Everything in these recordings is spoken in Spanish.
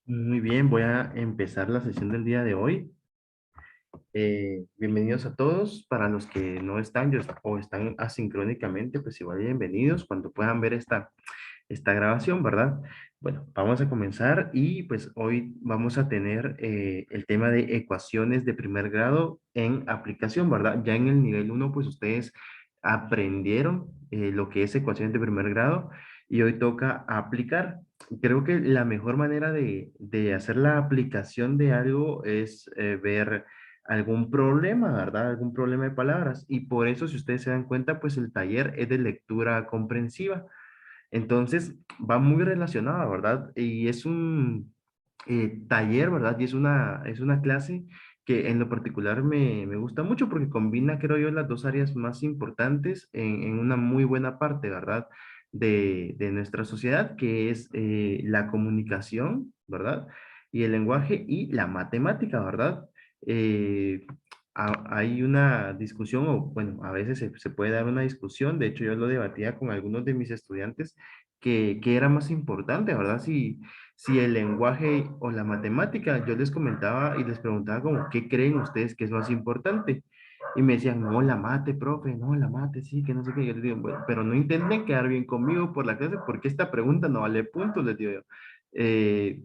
Muy bien, voy a empezar la sesión del día de hoy. Bienvenidos a todos. Para los que no están o están asincrónicamente, pues igual bienvenidos cuando puedan ver esta grabación, ¿verdad? Bueno, vamos a comenzar y pues hoy vamos a tener el tema de ecuaciones de primer grado en aplicación, ¿verdad? Ya en el nivel uno pues ustedes aprendieron lo que es ecuaciones de primer grado y hoy toca aplicar. Creo que la mejor manera de hacer la aplicación de algo es ver algún problema, ¿verdad? Algún problema de palabras. Y por eso, si ustedes se dan cuenta, pues el taller es de lectura comprensiva. Entonces, va muy relacionada, ¿verdad? Y es un taller, ¿verdad? Y es una clase que en lo particular me gusta mucho porque combina, creo yo, las dos áreas más importantes en una muy buena parte, ¿verdad? De nuestra sociedad, que es la comunicación, ¿verdad? Y el lenguaje y la matemática, ¿verdad? Eh, Hay una discusión, o bueno, a veces se puede dar una discusión, de hecho yo lo debatía con algunos de mis estudiantes, que era más importante, ¿verdad? Si el lenguaje o la matemática, yo les comentaba y les preguntaba como, ¿qué creen ustedes que es más importante? Y me decían, no, la mate, profe, no, la mate, sí, que no sé qué. Yo les digo, bueno, pero no intenten quedar bien conmigo por la clase porque esta pregunta no vale puntos, les digo yo. Eh,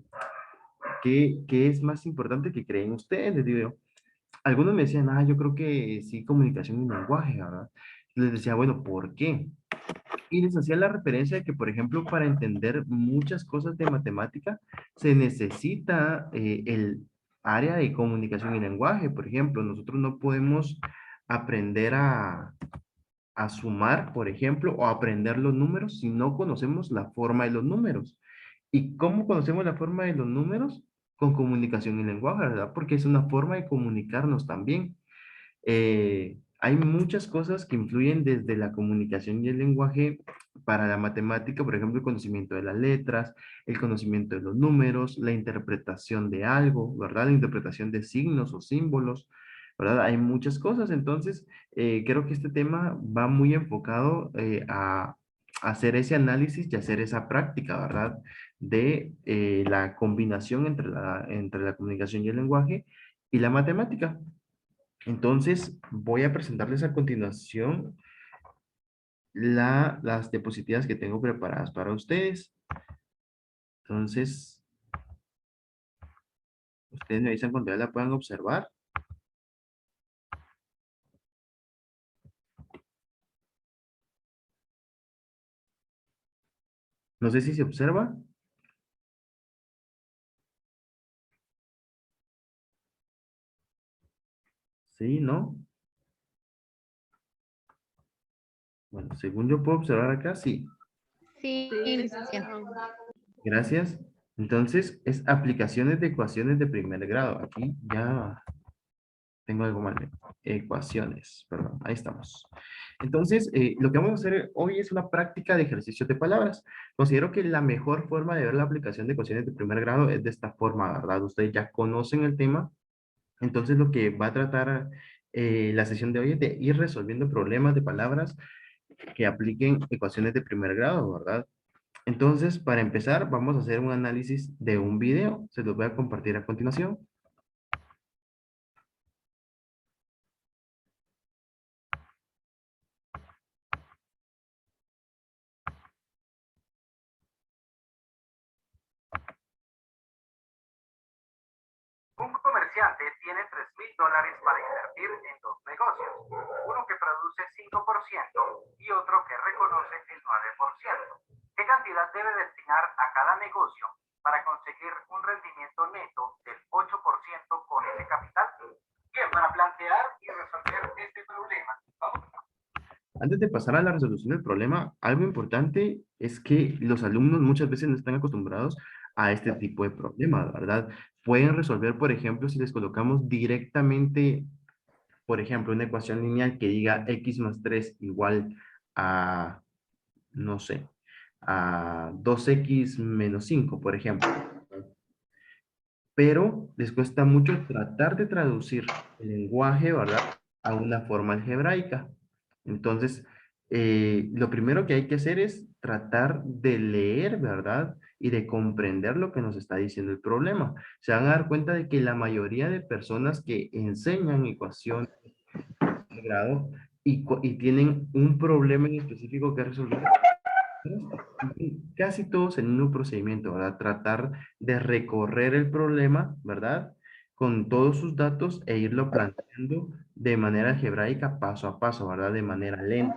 ¿Qué es más importante que creen ustedes? Les digo yo. Algunos me decían, yo creo que sí, comunicación y lenguaje, ¿verdad? Les decía, bueno, ¿por qué? Y les hacía la referencia de que, por ejemplo, para entender muchas cosas de matemática, se necesita el área de comunicación y lenguaje. Por ejemplo, nosotros no podemos aprender a sumar, por ejemplo, o aprender los números si no conocemos la forma de los números. ¿Y cómo conocemos la forma de los números? Con comunicación y lenguaje, ¿verdad? Porque es una forma de comunicarnos también. Hay muchas cosas que influyen desde la comunicación y el lenguaje para la matemática, por ejemplo, el conocimiento de las letras, el conocimiento de los números, la interpretación de algo, ¿verdad? La interpretación de signos o símbolos, ¿verdad? Hay muchas cosas, entonces creo que este tema va muy enfocado a hacer ese análisis y hacer esa práctica, ¿verdad? De la combinación entre la comunicación y el lenguaje y la matemática. Entonces, voy a presentarles a continuación las diapositivas que tengo preparadas para ustedes. Entonces, ustedes me avisan cuando ya la puedan observar. No sé si se observa. Sí, ¿no? Bueno, según yo puedo observar acá, sí. Sí, licenciado. Gracias. Entonces, es aplicaciones de ecuaciones de primer grado. Aquí ya tengo algo mal. Ecuaciones, perdón, ahí estamos. Entonces, lo que vamos a hacer hoy es una práctica de ejercicios de palabras. Considero que la mejor forma de ver la aplicación de ecuaciones de primer grado es de esta forma, ¿verdad? Ustedes ya conocen el tema, entonces lo que va a tratar la sesión de hoy es de ir resolviendo problemas de palabras que apliquen ecuaciones de primer grado, ¿verdad? Entonces, para empezar, vamos a hacer un análisis de un video. Se los voy a compartir a continuación. Un comerciante tiene $3,000 para invertir en dos negocios, uno que produce 5% y otro que reconoce el 9%. ¿Qué cantidad debe destinar a cada negocio para conseguir un rendimiento neto del 8% con ese capital? Bien, para plantear y resolver este problema, vamos. Antes de pasar a la resolución del problema, algo importante es que los alumnos muchas veces no están acostumbrados a este tipo de problemas, ¿verdad? Pueden resolver, por ejemplo, si les colocamos directamente, por ejemplo, una ecuación lineal que diga x más 3 igual a, no sé, a 2x menos 5, por ejemplo. Pero les cuesta mucho tratar de traducir el lenguaje, ¿verdad? A una forma algebraica. Entonces, lo primero que hay que hacer es tratar de leer, ¿verdad? Y de comprender lo que nos está diciendo el problema. Se van a dar cuenta de que la mayoría de personas que enseñan ecuaciones de grado y tienen un problema en específico que resolver, casi todos en un mismo procedimiento, ¿verdad? Tratar de recorrer el problema, ¿verdad? Con todos sus datos e irlo planteando de manera algebraica, paso a paso, ¿verdad? De manera lenta.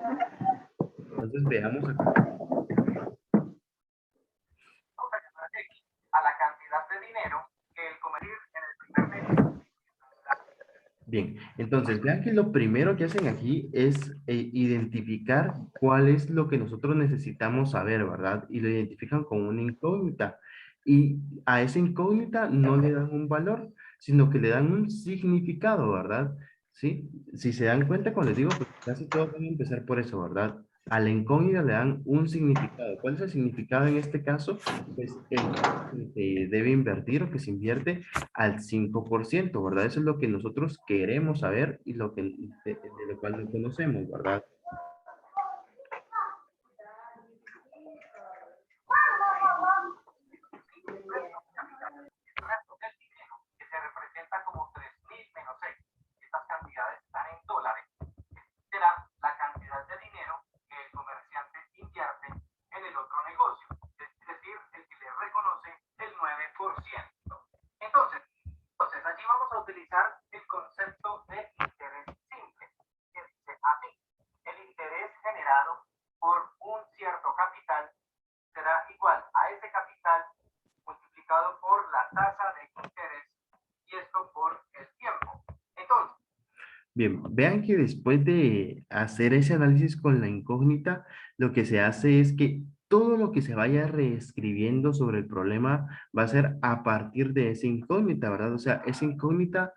Entonces veamos acá. Vamos a llamar X a la cantidad de dinero que el comercio en el primer mes. Bien, entonces vean que lo primero que hacen aquí es identificar cuál es lo que nosotros necesitamos saber, ¿verdad? Y lo identifican con una incógnita. Y a esa incógnita no le dan un valor, sino que le dan un significado, ¿verdad? ¿Sí? Si se dan cuenta, cuando les digo, pues casi todos van a empezar por eso, ¿verdad? A la incógnita le dan un significado. ¿Cuál es el significado en este caso? Pues el que se debe invertir o que se invierte al 5%, ¿verdad? Eso es lo que nosotros queremos saber y lo que, de lo cual no conocemos, ¿verdad? El resto del dinero, que se representa como 3.000 menos X, estas cantidades están en dólares, será la cantidad de dinero que el comerciante invierte en el otro negocio, es decir, el que le reconoce el 9%. Entonces allí vamos a utilizar el concepto de interés simple, que dice así: el interés generado por un cierto capital será igual a ese capital multiplicado por la tasa de interés, y esto por el tiempo. Entonces, Bien, vean que después de hacer ese análisis con la incógnita, lo que se hace es que todo lo que se vaya reescribiendo sobre el problema va a ser a partir de esa incógnita, ¿verdad? O sea, esa incógnita,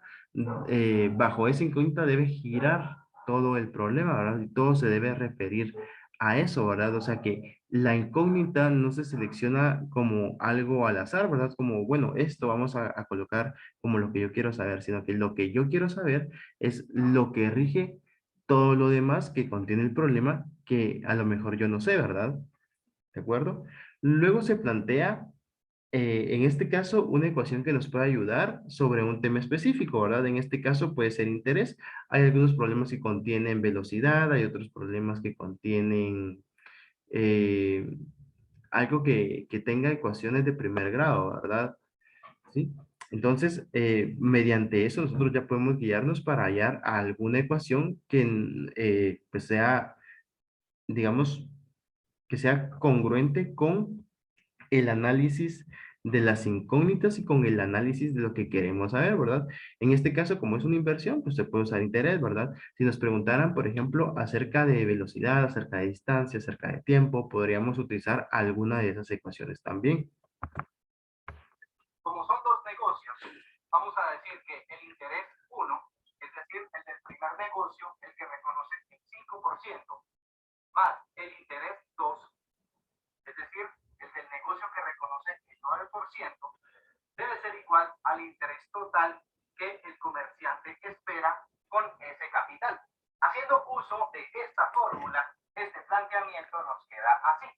bajo esa incógnita debe girar todo el problema, ¿verdad? Y todo se debe referir a eso, ¿verdad? O sea, que la incógnita no se selecciona como algo al azar, ¿verdad? Como, bueno, esto vamos a colocar como lo que yo quiero saber, sino que lo que yo quiero saber es lo que rige todo lo demás que contiene el problema que a lo mejor yo no sé, ¿verdad? ¿De acuerdo? Luego se plantea, en este caso, una ecuación que nos puede ayudar sobre un tema específico, ¿verdad? En este caso puede ser interés. Hay algunos problemas que contienen velocidad, hay otros problemas que contienen eh, algo que tenga ecuaciones de primer grado, ¿verdad? ¿Sí? Entonces, mediante eso nosotros ya podemos guiarnos para hallar alguna ecuación que pues sea, digamos, que sea congruente con el análisis de las incógnitas y con el análisis de lo que queremos saber, ¿verdad? En este caso, como es una inversión, pues se puede usar interés, ¿verdad? Si nos preguntaran, por ejemplo, acerca de velocidad, acerca de distancia, acerca de tiempo, podríamos utilizar alguna de esas ecuaciones también. como son dos negocios, vamos a decir que el interés 1, es decir, el del primer negocio, el que reconoce el 5%, más el interés 2, es decir, el del negocio que reconoce el 9%, debe ser igual al interés total que el comerciante espera con ese capital. Haciendo uso de esta fórmula, este planteamiento nos queda así: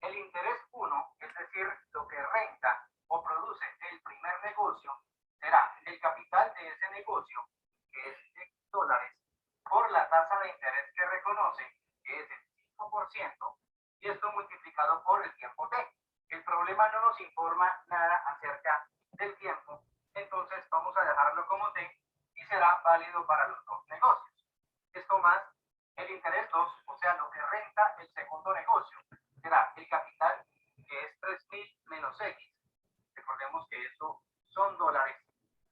el interés 1, es decir, lo que renta o produce el primer negocio, será el capital de ese negocio, que es de dólares, por la tasa de interés que reconoce, que es el 5%, y esto multiplicado por el tiempo T. El problema no nos informa nada acerca del tiempo, entonces vamos a dejarlo como T y será válido para los dos negocios. Esto más el interés 2, o sea, lo que renta el segundo negocio, será el capital, que es 3.000 menos X. Recordemos que eso son dólares.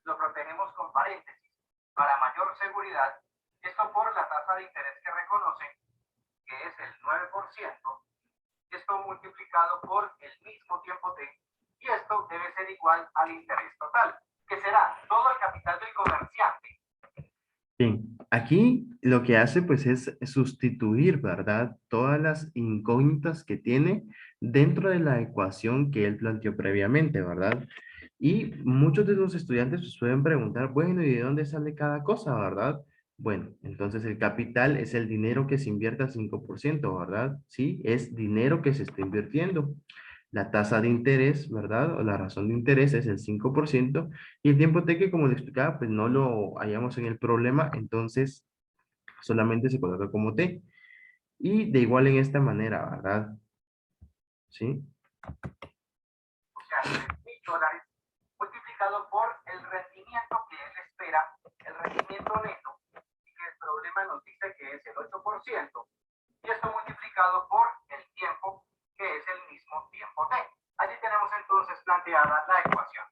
Lo protegemos con paréntesis para mayor seguridad. Esto por la tasa de interés que reconoce, que es el 9%. Esto multiplicado por el mismo tiempo T, y esto debe ser igual al interés total, que será todo el capital del comerciante. Bien, aquí lo que hace pues es sustituir, ¿verdad? Todas las incógnitas que tiene dentro de la ecuación que él planteó previamente, ¿verdad? Y muchos de los estudiantes pues, pueden preguntar, bueno, ¿y de dónde sale cada cosa, verdad? Bueno, entonces el capital es el dinero que se invierte al 5%, ¿verdad? Sí, es dinero que se está invirtiendo. La tasa de interés, ¿verdad? O la razón de interés es el 5%. Y el tiempo T que, como le explicaba, pues no lo hallamos en el problema, entonces solamente se coloca como T. Y de igual en esta manera, ¿verdad? ¿Sí? O sea, $3,000 multiplicado por el rendimiento que él espera, el rendimiento neto, y que el problema nos dice que es el 8%, y esto multiplicado por el tiempo, que es el mismo tiempo t. Allí tenemos entonces planteada la ecuación.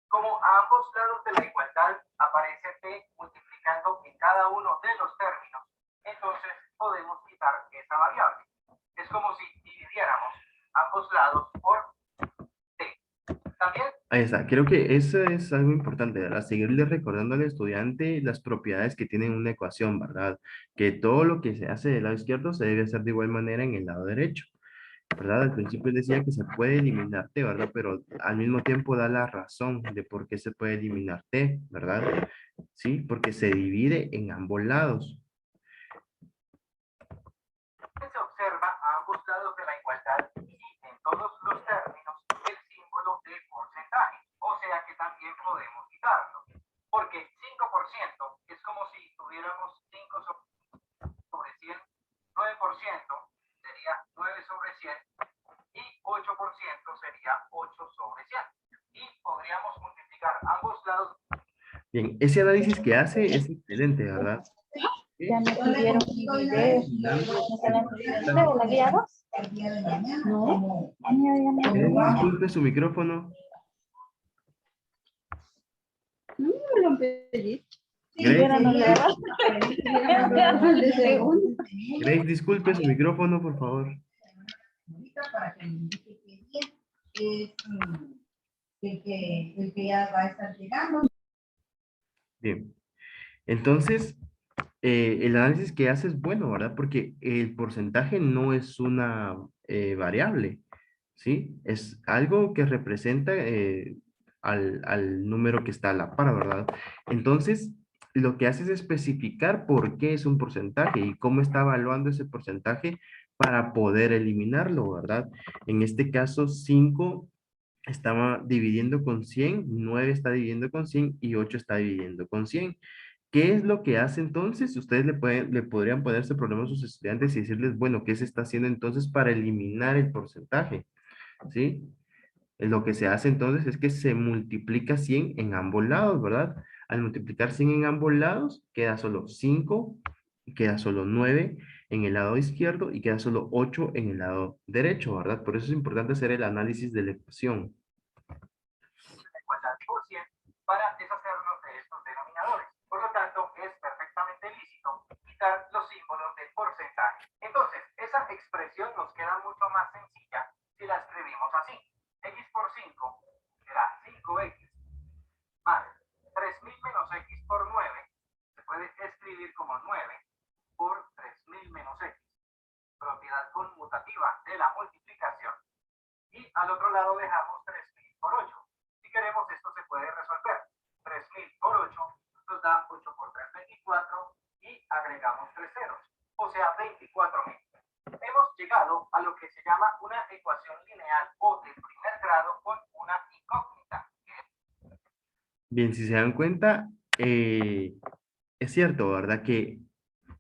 Como a ambos lados de la igualdad aparece t multiplicando en cada uno de los términos, entonces podemos quitar esa variable. Es como si dividiéramos ambos lados por t. También Ahí está. Creo que eso es algo importante, ¿verdad? Seguirle recordando al estudiante las propiedades que tienen una ecuación, ¿verdad? Que todo lo que se hace del lado izquierdo se debe hacer de igual manera en el lado derecho, ¿verdad? Al principio decía que se puede eliminar t, ¿verdad? Pero al mismo tiempo da la razón de por qué se puede eliminar t, ¿verdad? Sí, porque se divide en ambos lados. se observa a ambos lados de la igualdad y en todos los términos el símbolo de porcentaje, o sea que también podemos quitarlo, porque 5% es como si tuviéramos 5 sobre 100, 9% sería 9 sobre 100 y 8% sería 8 sobre 100. Y podríamos multiplicar ambos lados. Bien, ese análisis que hace es excelente, ¿verdad? Ya me pidieron mi video. ¿Ustedes la guía 2? No. Disculpe su micrófono. No me lo pedí. Grace, Pero no le agarro. Grace, disculpe su micrófono, por favor. Para que indique que bien es el que ya va a estar llegando. Bien. Entonces, el análisis que hace es bueno, ¿verdad? Porque el porcentaje no es una variable, ¿sí? Es algo que representa al número que está a la par, ¿verdad? Entonces, lo que hace es especificar por qué es un porcentaje y cómo está evaluando ese porcentaje para poder eliminarlo, ¿verdad? En este caso, 5 estaba dividiendo con 100, 9 está dividiendo con 100 y 8 está dividiendo con 100. ¿Qué es lo que hace entonces? Ustedes le podrían poner este problema a sus estudiantes y decirles, bueno, ¿qué se está haciendo entonces para eliminar el porcentaje? ¿Sí? Lo que se hace entonces es que se multiplica 100 en ambos lados, ¿verdad? Al multiplicar 100 en ambos lados, queda solo 5, queda solo 9 en el lado izquierdo y queda solo 8 en el lado derecho, ¿verdad? Por eso es importante hacer el análisis de la ecuación. La igualdad por 100 para deshacernos de estos denominadores. Por lo tanto, es perfectamente lícito quitar los símbolos del porcentaje. Entonces, esa expresión nos queda mucho más sencilla si la escribimos así. X por 5 será 5x más 3.000 menos x por 9. Se puede escribir como 9 por 3.000 menos x. Propiedad conmutativa de la multiplicación. Y al otro lado dejamos 3.000 por 8. Si queremos, esto se puede resolver. 3.000 por 8 nos da 8 por 3, 24 y agregamos 3 ceros, o sea, 24.000. Hemos llegado a lo que se llama una ecuación lineal o de primer grado con una incógnita. Bien, si se dan cuenta, es cierto, ¿verdad? Que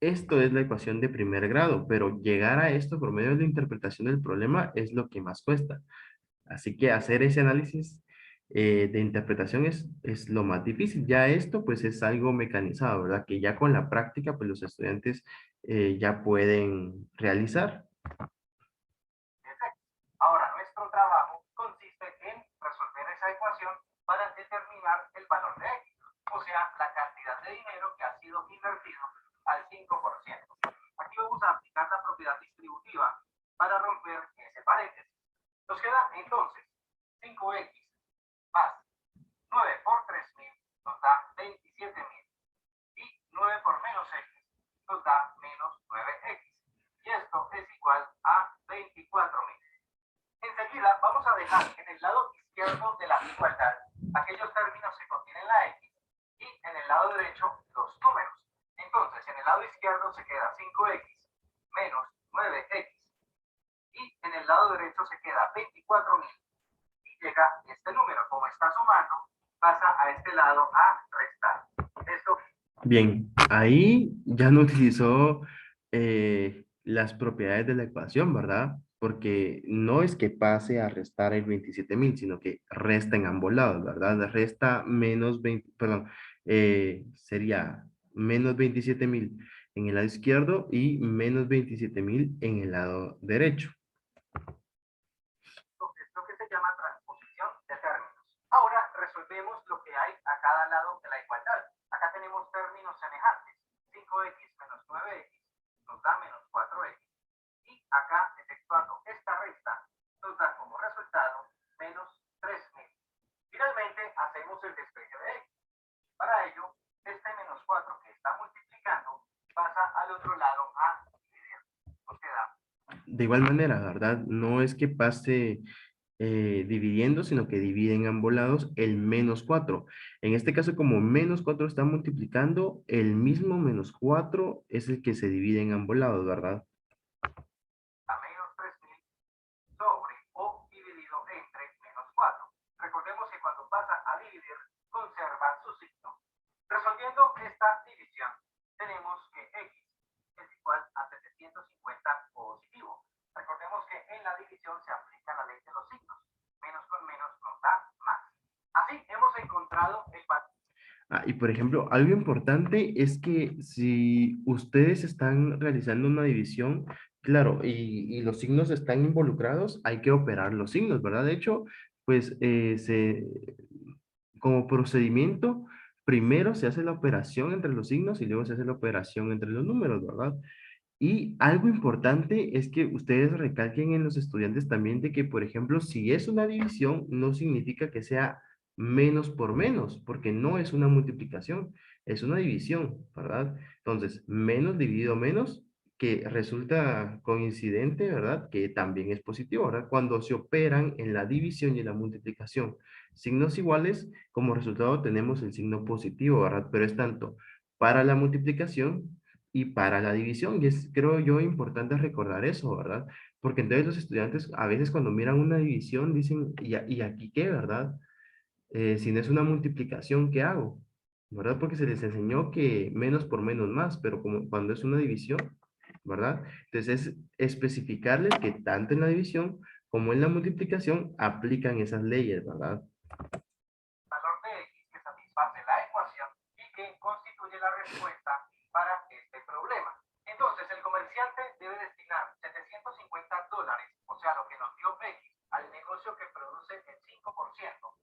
esto es la ecuación de primer grado, pero llegar a esto por medio de la interpretación del problema es lo que más cuesta. Así que hacer ese análisis de interpretación es lo más difícil. Ya esto pues es algo mecanizado, ¿verdad? Que ya con la práctica pues los estudiantes ya pueden realizar. Ahora, nuestro trabajo consiste en resolver esa ecuación para determinar el valor de x, o sea, la cantidad de dinero que ha sido invertido al 5%. Aquí vamos a aplicar la propiedad distributiva para romper ese paréntesis. Nos queda entonces 5x más 9 por 3.000 nos da 27.000 y 9 por menos x nos da menos 9x. Y esto es igual a 24.000. Enseguida vamos a dejar en el lado izquierdo de la igualdad aquellos términos que contienen la x y en el lado derecho los números. Entonces, izquierdo se queda 5x menos 9x y en el lado derecho se queda 24.000 y llega este número, como está sumando, pasa a este lado a restar. Esto. Bien, ahí ya no utilizó las propiedades de la ecuación, ¿verdad? Porque no es que pase a restar el 27.000, sino que resta en ambos lados, ¿verdad? Resta menos 20, perdón, sería menos 27.000 en el lado izquierdo y menos 27.000 en el lado derecho. Es lo que se llama transposición de términos. Ahora resolvemos lo que hay a cada lado de la igualdad. Acá tenemos términos semejantes. 5x menos 9x nos da menos 4x. Y acá, efectuando esta resta, nos da como resultado menos 3.000. Finalmente, hacemos el despeje de x. Para ello, este menos 4 que está multiplicando pasa al otro lado a dividir. Nos queda. De igual manera, ¿verdad? No es que pase dividiendo, sino que divide en ambos lados el menos 4. En este caso, como menos 4 está multiplicando, el mismo menos 4 es el que se divide en ambos lados, ¿verdad? A menos 3.000 sobre o dividido entre menos 4. Recordemos que cuando pasa a dividir, conserva su signo. Resolviendo esta división, tenemos que x es igual a 750 positivo. Recordemos que en la división se aplica la ley de los signos. Menos con menos nos da más. Así hemos encontrado el valor. Y por ejemplo, algo importante es que si ustedes están realizando una división, claro, y los signos están involucrados, hay que operar los signos, ¿verdad? De hecho, pues como procedimiento, primero se hace la operación entre los signos y luego se hace la operación entre los números, ¿verdad? Y algo importante es que ustedes recalquen en los estudiantes también de que, por ejemplo, si es una división, no significa que sea menos por menos, porque no es una multiplicación, es una división, ¿verdad? Entonces, menos dividido menos, que resulta coincidente, ¿verdad? Que también es positivo, ¿verdad? Cuando se operan en la división y en la multiplicación signos iguales, como resultado tenemos el signo positivo, ¿verdad? Pero es tanto para la multiplicación y para la división. Y es, creo yo, importante recordar eso, ¿verdad? Porque entonces los estudiantes a veces cuando miran una división dicen, ¿y aquí qué, verdad? Si no es una multiplicación, ¿qué hago? ¿Verdad? Porque se les enseñó que menos por menos más, pero como cuando es una división, ¿verdad? Entonces es especificarles que tanto en la división como en la multiplicación aplican esas leyes, ¿verdad? Valor de x que satisface la ecuación y que constituye la respuesta para este problema. Entonces, el comerciante debe destinar $750, o sea, lo que nos dio x, al negocio que produce el 5%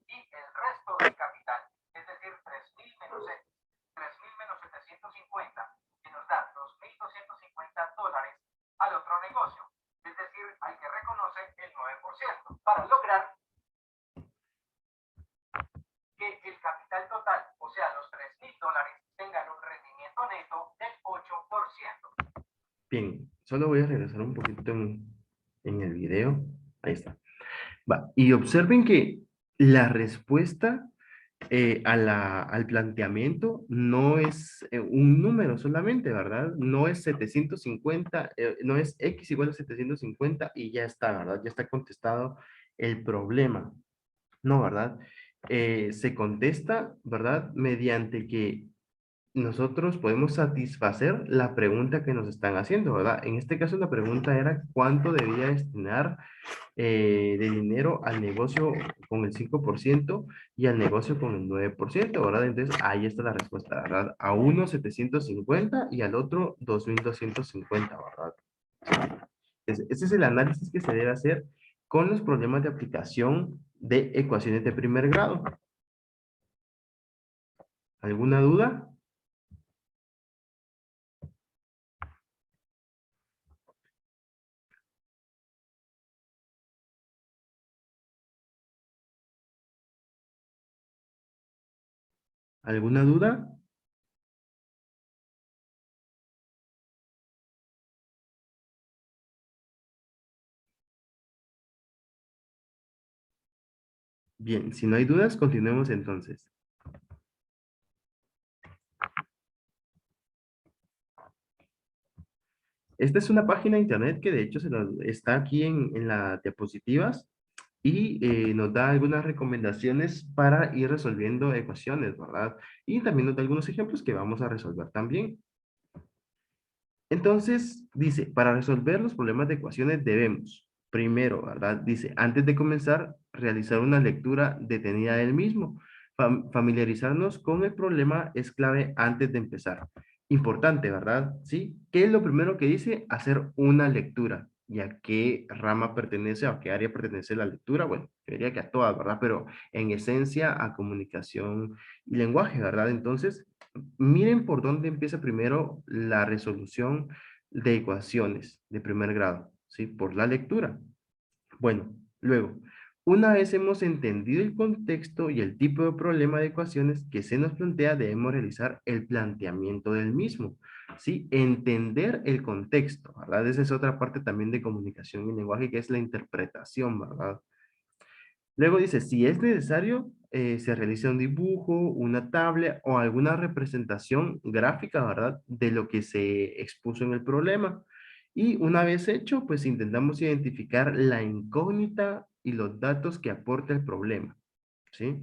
y el resto del capital, es decir, 3.000 menos x, 3.000 menos 750, que nos da $2.250 al otro negocio, es decir, al que reconoce el 9%, para lograr que el capital total, o sea, los $3.000, tengan un rendimiento neto del 8%. Bien, solo voy a regresar un poquito en el video. Ahí está. Va, y observen que la respuesta al planteamiento no es un número solamente, ¿verdad? No es 750, no es x igual a 750 y ya está, ¿verdad? Ya está contestado el problema. No, ¿verdad? Se contesta, ¿verdad? Mediante que nosotros podemos satisfacer la pregunta que nos están haciendo, ¿verdad? En este caso la pregunta era cuánto debía destinar de dinero al negocio con el 5% y al negocio con el 9%, ¿verdad? Entonces ahí está la respuesta, ¿verdad? A uno 750 y al otro 2250, ¿verdad? Ese es el análisis que se debe hacer con los problemas de aplicación de ecuaciones de primer grado. ¿Alguna duda? ¿Alguna duda? Bien, si no hay dudas, continuemos entonces. Esta es una página de internet que de hecho está aquí en las diapositivas y nos da algunas recomendaciones para ir resolviendo ecuaciones, ¿verdad? Y también nos da algunos ejemplos que vamos a resolver también. Entonces, dice, para resolver los problemas de ecuaciones debemos, primero, ¿verdad? Dice, antes de comenzar, realizar una lectura detenida del mismo. Familiarizarnos con el problema es clave antes de empezar. Importante, ¿verdad? ¿Sí? ¿Qué es lo primero que dice? Hacer una lectura. ¿Y a qué rama pertenece o a qué área pertenece la lectura? Bueno, yo diría que a todas, ¿verdad? Pero en esencia a comunicación y lenguaje, ¿verdad? Entonces, miren por dónde empieza primero la resolución de ecuaciones de primer grado, ¿sí? Por la lectura. Bueno, luego, una vez hemos entendido el contexto y el tipo de problema de ecuaciones que se nos plantea, debemos realizar el planteamiento del mismo, ¿sí? Entender el contexto, ¿verdad? Esa es otra parte también de comunicación y lenguaje, que es la interpretación, ¿verdad? Luego dice, si es necesario, se realiza un dibujo, una tabla o alguna representación gráfica, ¿verdad? De lo que se expuso en el problema. Y una vez hecho, pues intentamos identificar la incógnita y los datos que aporta el problema, ¿sí?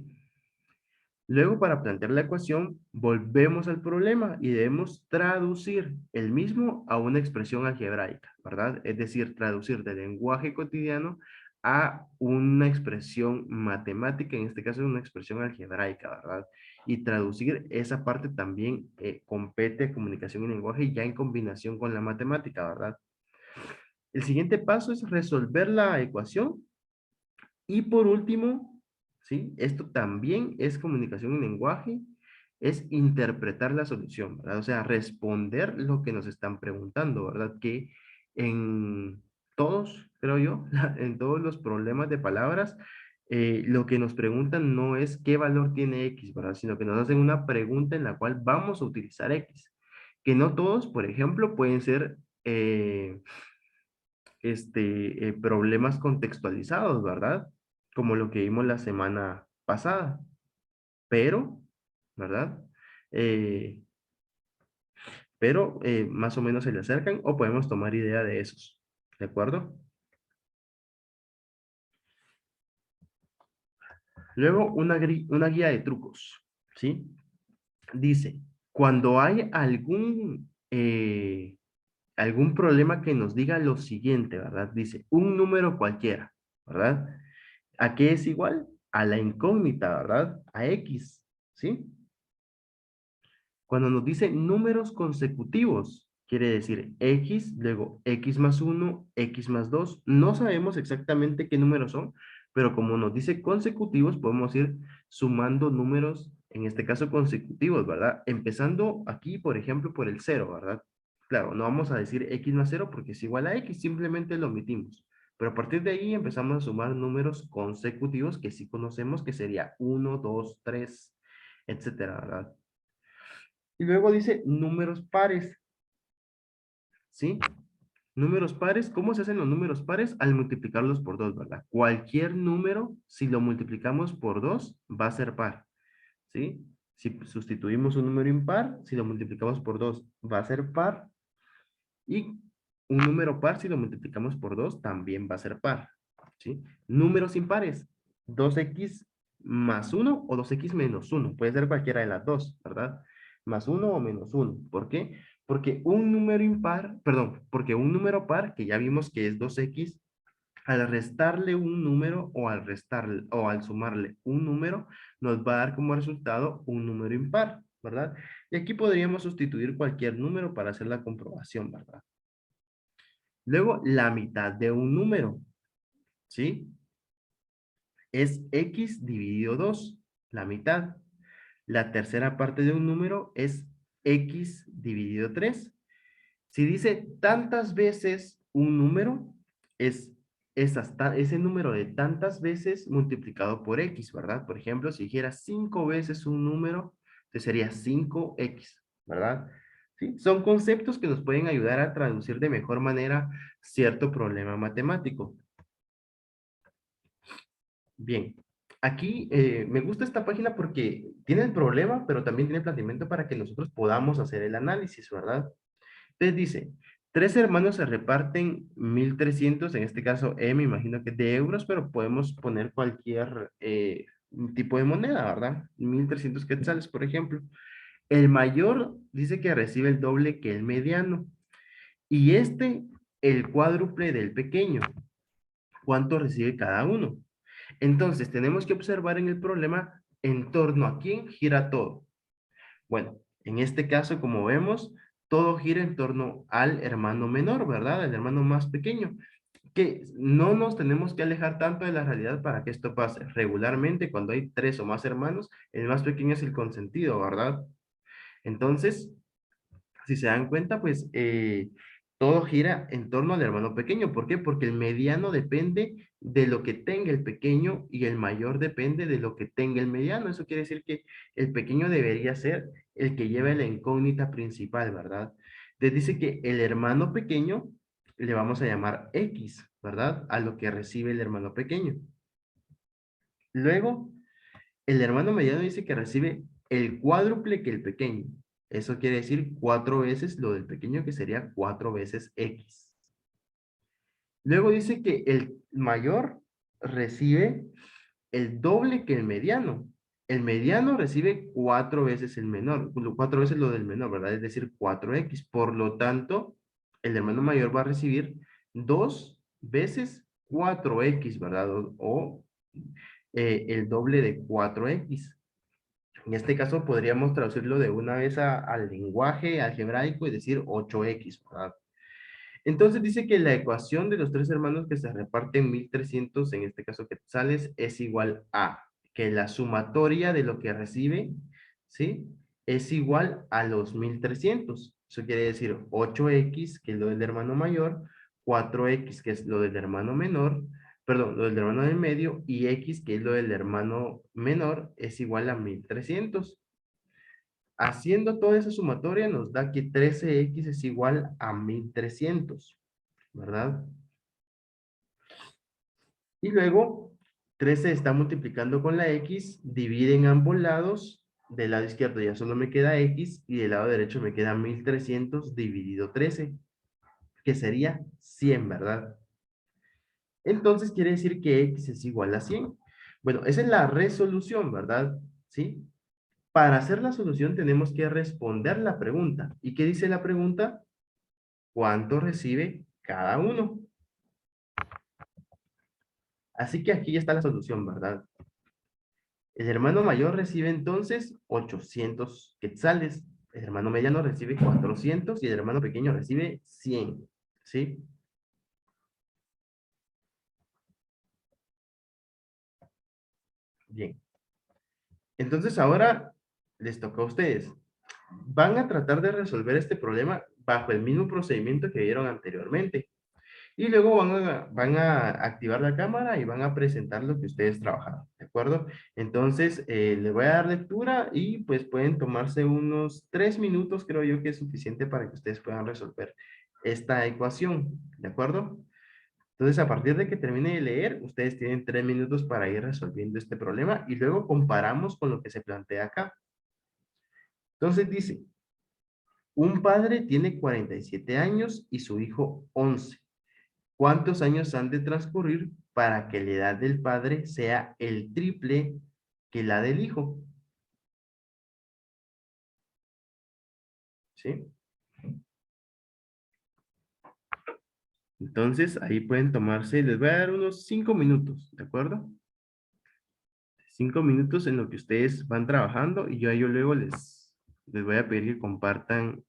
Luego, para plantear la ecuación, volvemos al problema y debemos traducir el mismo a una expresión algebraica, ¿verdad? Es decir, traducir del lenguaje cotidiano a una expresión matemática, en este caso una expresión algebraica, ¿verdad? Y traducir esa parte también compete a comunicación y lenguaje ya en combinación con la matemática, ¿verdad? El siguiente paso es resolver la ecuación y por último, ¿sí? Esto también es comunicación en lenguaje, es interpretar la solución, ¿verdad? O sea, responder lo que nos están preguntando, ¿verdad? Que en todos, creo yo, en todos los problemas de palabras, lo que nos preguntan no es qué valor tiene X, ¿verdad? Sino que nos hacen una pregunta en la cual vamos a utilizar X. Que no todos, por ejemplo, pueden ser problemas contextualizados, ¿verdad? Como lo que vimos la semana pasada. Pero, ¿verdad? Eh, pero más o menos se le acercan o podemos tomar idea de esos. ¿De acuerdo? Luego, una guía de trucos, ¿sí? Dice, cuando hay algún problema que nos diga lo siguiente, ¿verdad? Dice, un número cualquiera, ¿verdad? ¿A qué es igual? A la incógnita, ¿verdad? A X, ¿sí? Cuando nos dice números consecutivos, quiere decir X, luego X más 1, X más 2. No sabemos exactamente qué números son, pero como nos dice consecutivos, podemos ir sumando números, en este caso consecutivos, ¿verdad? Empezando aquí, por ejemplo, por el 0, ¿verdad? Claro, no vamos a decir X más 0 porque es igual a X, simplemente lo omitimos. Pero a partir de ahí empezamos a sumar números consecutivos que sí conocemos, que sería 1, 2, 3, etcétera, ¿verdad? Y luego dice números pares, ¿sí? Números pares, ¿cómo se hacen los números pares? Al multiplicarlos por 2, ¿verdad? Cualquier número, si lo multiplicamos por 2, va a ser par, ¿sí? Si sustituimos un número impar, si lo multiplicamos por 2, va a ser par. Y un número par, si lo multiplicamos por 2, también va a ser par, ¿sí? Números impares, 2x más 1 o 2x menos 1. Puede ser cualquiera de las dos, ¿verdad? Más 1 o menos 1. ¿Por qué? Porque un número impar, perdón, porque un número par, que ya vimos que es 2x, al restarle un número o al restarle o al sumarle un número, nos va a dar como resultado un número impar, ¿verdad? Y aquí podríamos sustituir cualquier número para hacer la comprobación, ¿verdad? Luego, la mitad de un número, ¿sí? Es x dividido 2, la mitad. La tercera parte de un número es x dividido 3. Si dice tantas veces un número, es ese número de tantas veces multiplicado por x, ¿verdad? Por ejemplo, si dijera 5 veces un número, entonces sería 5x, ¿verdad? ¿Sí? Son conceptos que nos pueden ayudar a traducir de mejor manera cierto problema matemático. Bien, aquí me gusta esta página porque tiene el problema, pero también tiene el planteamiento para que nosotros podamos hacer el análisis, ¿verdad? Entonces dice, Tres hermanos se reparten 1.300, en este caso me imagino que es de euros, pero podemos poner cualquier tipo de moneda, ¿verdad? 1.300 quetzales, por ejemplo. El mayor dice que recibe el doble que el mediano y este el cuádruple del pequeño. ¿Cuánto recibe cada uno? Entonces, tenemos que observar en el problema en torno a quién gira todo. Bueno, en este caso, como vemos, todo gira en torno al hermano menor, ¿verdad? El hermano más pequeño. Que no nos tenemos que alejar tanto de la realidad para que esto pase. Regularmente, cuando hay tres o más hermanos, el más pequeño es el consentido, ¿verdad? Entonces, si se dan cuenta, pues todo gira en torno al hermano pequeño. ¿Por qué? Porque el mediano depende de lo que tenga el pequeño y el mayor depende de lo que tenga el mediano. Eso quiere decir que el pequeño debería ser el que lleve la incógnita principal, ¿verdad? Entonces dice que el hermano pequeño le vamos a llamar X, ¿verdad? A lo que recibe el hermano pequeño. Luego, el hermano mediano dice que recibe el cuádruple que el pequeño. Eso quiere decir 4 veces lo del pequeño, que sería 4 veces X. Luego dice que el mayor recibe el doble que el mediano. El mediano recibe 4 veces el menor, 4 veces lo del menor, ¿verdad? Es decir, 4X. Por lo tanto, el hermano mayor va a recibir 2 veces 4X, ¿verdad? O el doble de 4X. En este caso podríamos traducirlo de una vez al lenguaje algebraico y decir 8X, ¿verdad? Entonces dice que la ecuación de los tres hermanos que se reparten 1.300, en este caso quetzales, es igual a que la sumatoria de lo que recibe, ¿sí? Es igual a los 1.300. Eso quiere decir 8X, que es lo del hermano mayor, 4X, que es lo del hermano menor, perdón, lo del hermano del medio, y X, que es lo del hermano menor, es igual a 1.300. Haciendo toda esa sumatoria nos da que 13X es igual a 1.300, ¿verdad? Y luego 13 está multiplicando con la X, divide en ambos lados, del lado izquierdo ya solo me queda X y del lado derecho me queda 1.300 dividido 13, que sería 100, ¿verdad? Entonces quiere decir que X es igual a 100. Bueno, esa es la resolución, ¿verdad? ¿Sí? Para hacer la solución tenemos que responder la pregunta. ¿Y qué dice la pregunta? ¿Cuánto recibe cada uno? Así que aquí ya está la solución, ¿verdad? El hermano mayor recibe entonces 800 quetzales. El hermano mediano recibe 400 y el hermano pequeño recibe 100. ¿Sí? Bien. Entonces ahora les toca a ustedes. Van a tratar de resolver este problema bajo el mismo procedimiento que vieron anteriormente. Y luego van a activar la cámara y van a presentar lo que ustedes trabajaron, ¿de acuerdo? Entonces, les voy a dar lectura y pues pueden tomarse unos 3 minutos, creo yo que es suficiente para que ustedes puedan resolver esta ecuación, ¿de acuerdo? Entonces, a partir de que termine de leer, ustedes tienen 3 minutos para ir resolviendo este problema y luego comparamos con lo que se plantea acá. Entonces dice, un padre tiene 47 años y su hijo 11. ¿Cuántos años han de transcurrir para que la edad del padre sea el triple que la del hijo? ¿Sí? Entonces, ahí pueden tomarse, les voy a dar unos 5 minutos, ¿de acuerdo? 5 minutos en lo que ustedes van trabajando y yo luego les voy a pedir que compartan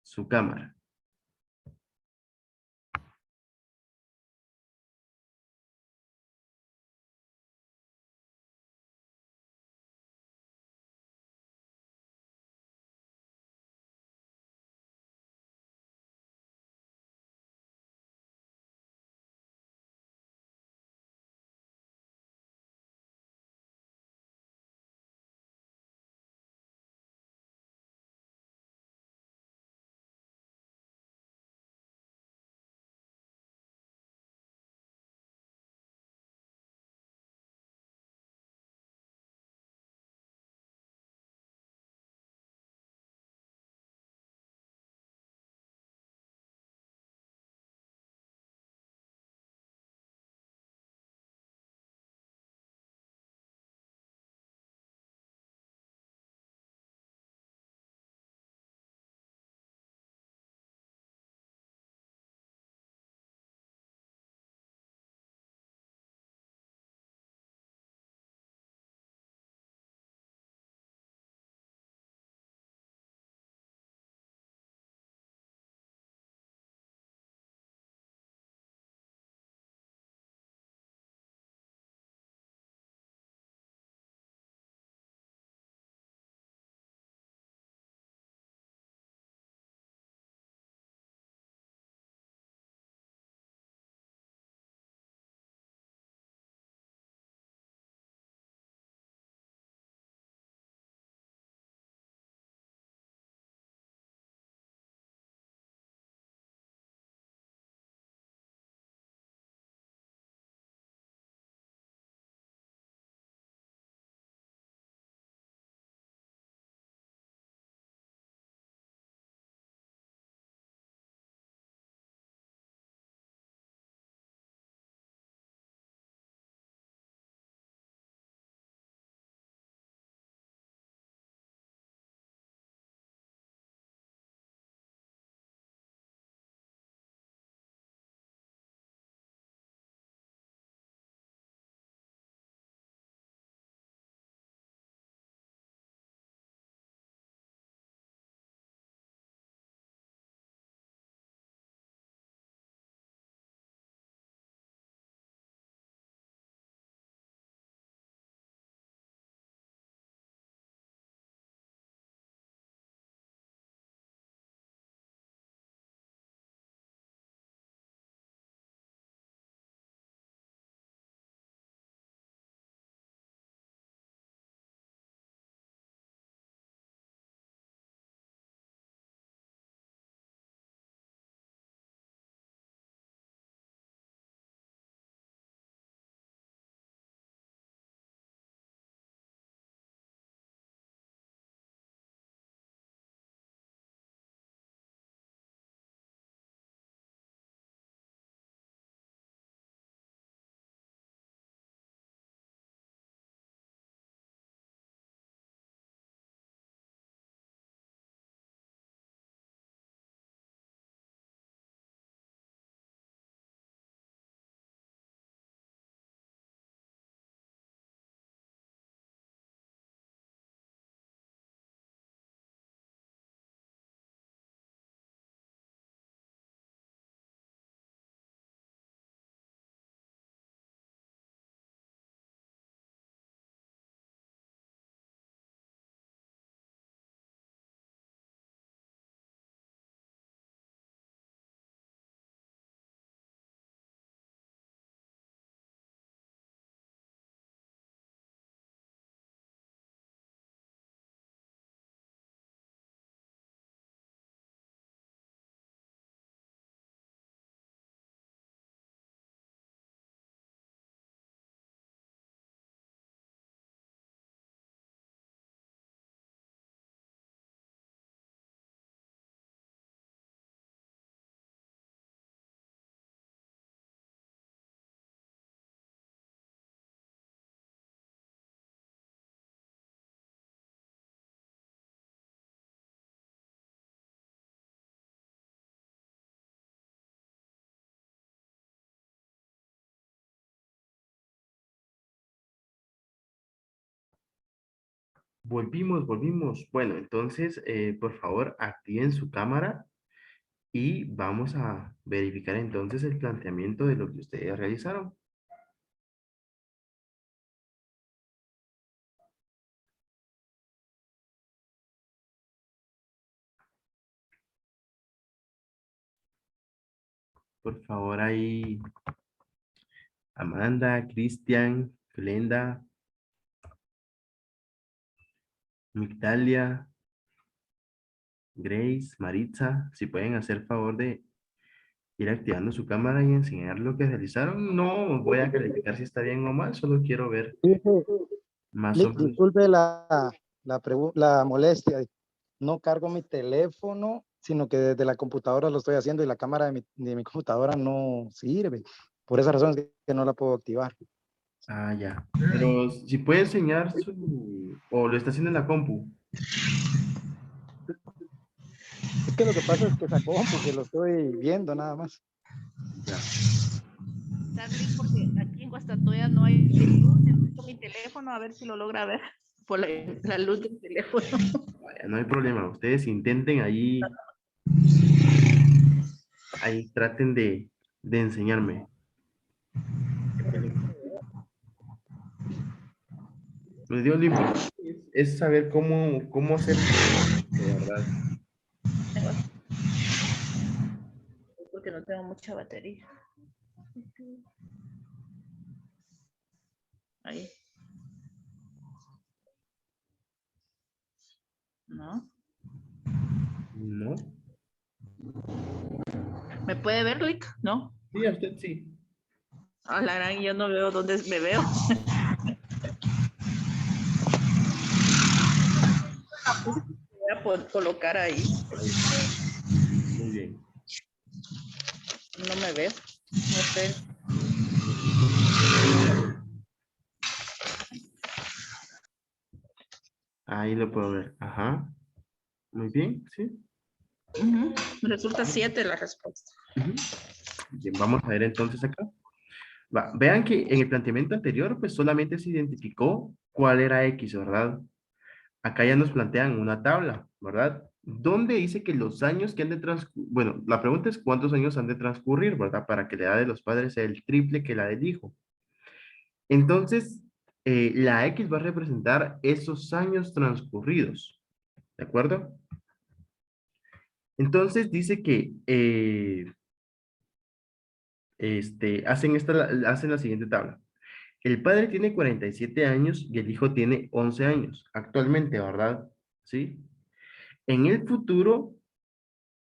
su cámara. Volvimos. Bueno, entonces, por favor, activen su cámara y vamos a verificar entonces el planteamiento de lo que ustedes realizaron. Por favor, ahí, Amanda, Cristian, Glenda, Migdalia, Grace, Maritza, si pueden hacer favor de ir activando su cámara y enseñar lo que realizaron. No voy a calificar si está bien o mal, solo quiero ver Dice, más o Lick, menos. disculpe la molestia. No cargo mi teléfono, sino que desde la computadora lo estoy haciendo y la cámara de mi computadora no sirve. Por esa razón es que no la puedo activar. Ah, ya. Pero si puede enseñar o lo está haciendo en la compu. Es que lo que pasa es que esa compu que lo estoy viendo nada más. Ya. Darling, porque aquí en Guastatoya no hay luz, necesito mi teléfono a ver si lo logra ver por la luz del teléfono. Vaya, no hay problema. Ustedes intenten ahí traten de enseñarme. Me dio lo importante es saber cómo hacer, de verdad. Porque no tengo mucha batería. Ahí. ¿No? ¿No? ¿Me puede ver, Lick? ¿No? Sí, a usted sí. A la gran, yo no veo dónde me veo. Voy a colocar ahí. Muy bien. No me veo. No sé. Ahí lo puedo ver. Ajá. Muy bien, sí. Resulta 7 la respuesta. Ujú. Bien, vamos a ver entonces acá. Vean que en el planteamiento anterior, pues solamente se identificó cuál era X, ¿verdad? Acá ya nos plantean una tabla, ¿verdad? Donde dice que los años que han de transcurrir, bueno, la pregunta es cuántos años han de transcurrir, ¿verdad? Para que la edad de los padres sea el triple que la del hijo. Entonces, la X va a representar esos años transcurridos, ¿de acuerdo? Entonces dice que hacen la siguiente tabla. El padre tiene 47 años y el hijo tiene 11 años actualmente, ¿verdad? ¿Sí? En el futuro,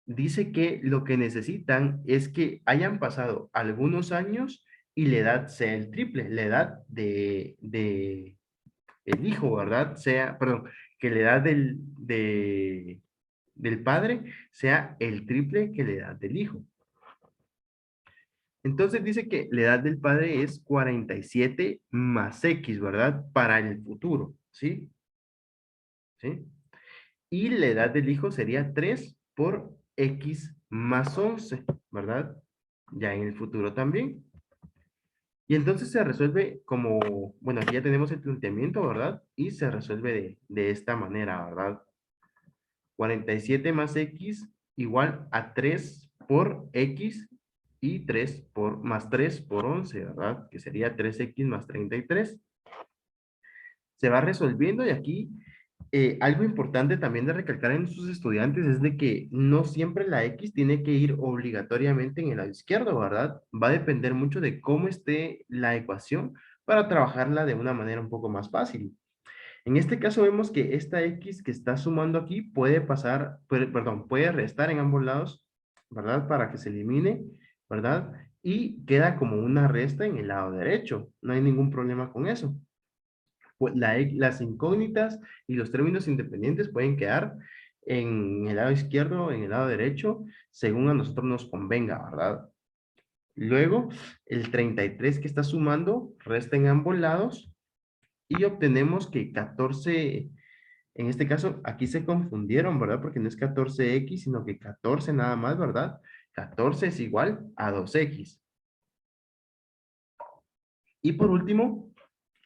dice que lo que necesitan es que hayan pasado algunos años y la edad sea el triple, la edad de el hijo, ¿verdad? Perdón, que la edad del padre sea el triple que la edad del hijo. Entonces dice que la edad del padre es 47 más X, ¿verdad? Para el futuro, ¿sí? ¿Sí? Y la edad del hijo sería 3 por X más 11, ¿verdad? Ya en el futuro también. Y entonces se resuelve como, bueno, aquí ya tenemos el planteamiento, ¿verdad? Y se resuelve de esta manera, ¿verdad? 47 más X igual a 3 por X y 3 más 3 por 11, ¿verdad? Que sería 3X más 33. Se va resolviendo y aquí algo importante también de recalcar en sus estudiantes es de que no siempre la X tiene que ir obligatoriamente en el lado izquierdo, ¿verdad? Va a depender mucho de cómo esté la ecuación para trabajarla de una manera un poco más fácil. En este caso vemos que esta X que está sumando aquí puede restar en ambos lados, ¿verdad? Para que se elimine, ¿verdad? Y queda como una resta en el lado derecho. No hay ningún problema con eso. Pues las incógnitas y los términos independientes pueden quedar en el lado izquierdo, en el lado derecho, según a nosotros nos convenga, ¿verdad? Luego, el 33 que está sumando resta en ambos lados y obtenemos que 14, en este caso, aquí se confundieron, ¿verdad? Porque no es 14X, sino que 14 nada más, ¿verdad? 14 es igual a 2X. Y por último,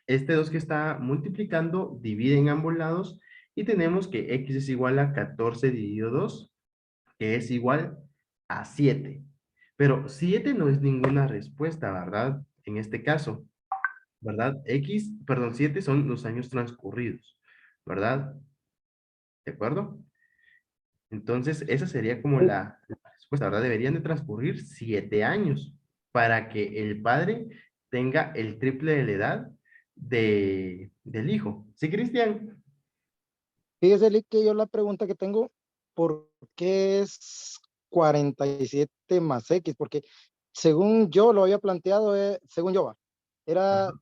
este 2 que está multiplicando divide en ambos lados Y tenemos que x es igual a 14 dividido 2, que es igual a 7. Pero 7 no es ninguna respuesta, ¿verdad? En este caso, ¿verdad? 7 son los años transcurridos, ¿verdad? ¿De acuerdo? Entonces, esa sería como la respuesta, ¿verdad? Deberían de transcurrir 7 años para que el padre tenga el triple de la edad del hijo. ¿Sí, Cristian? Fíjese, Lick, que yo la pregunta que tengo, ¿por qué es 47 más X? Porque según yo lo había planteado, según yo, era Ajá.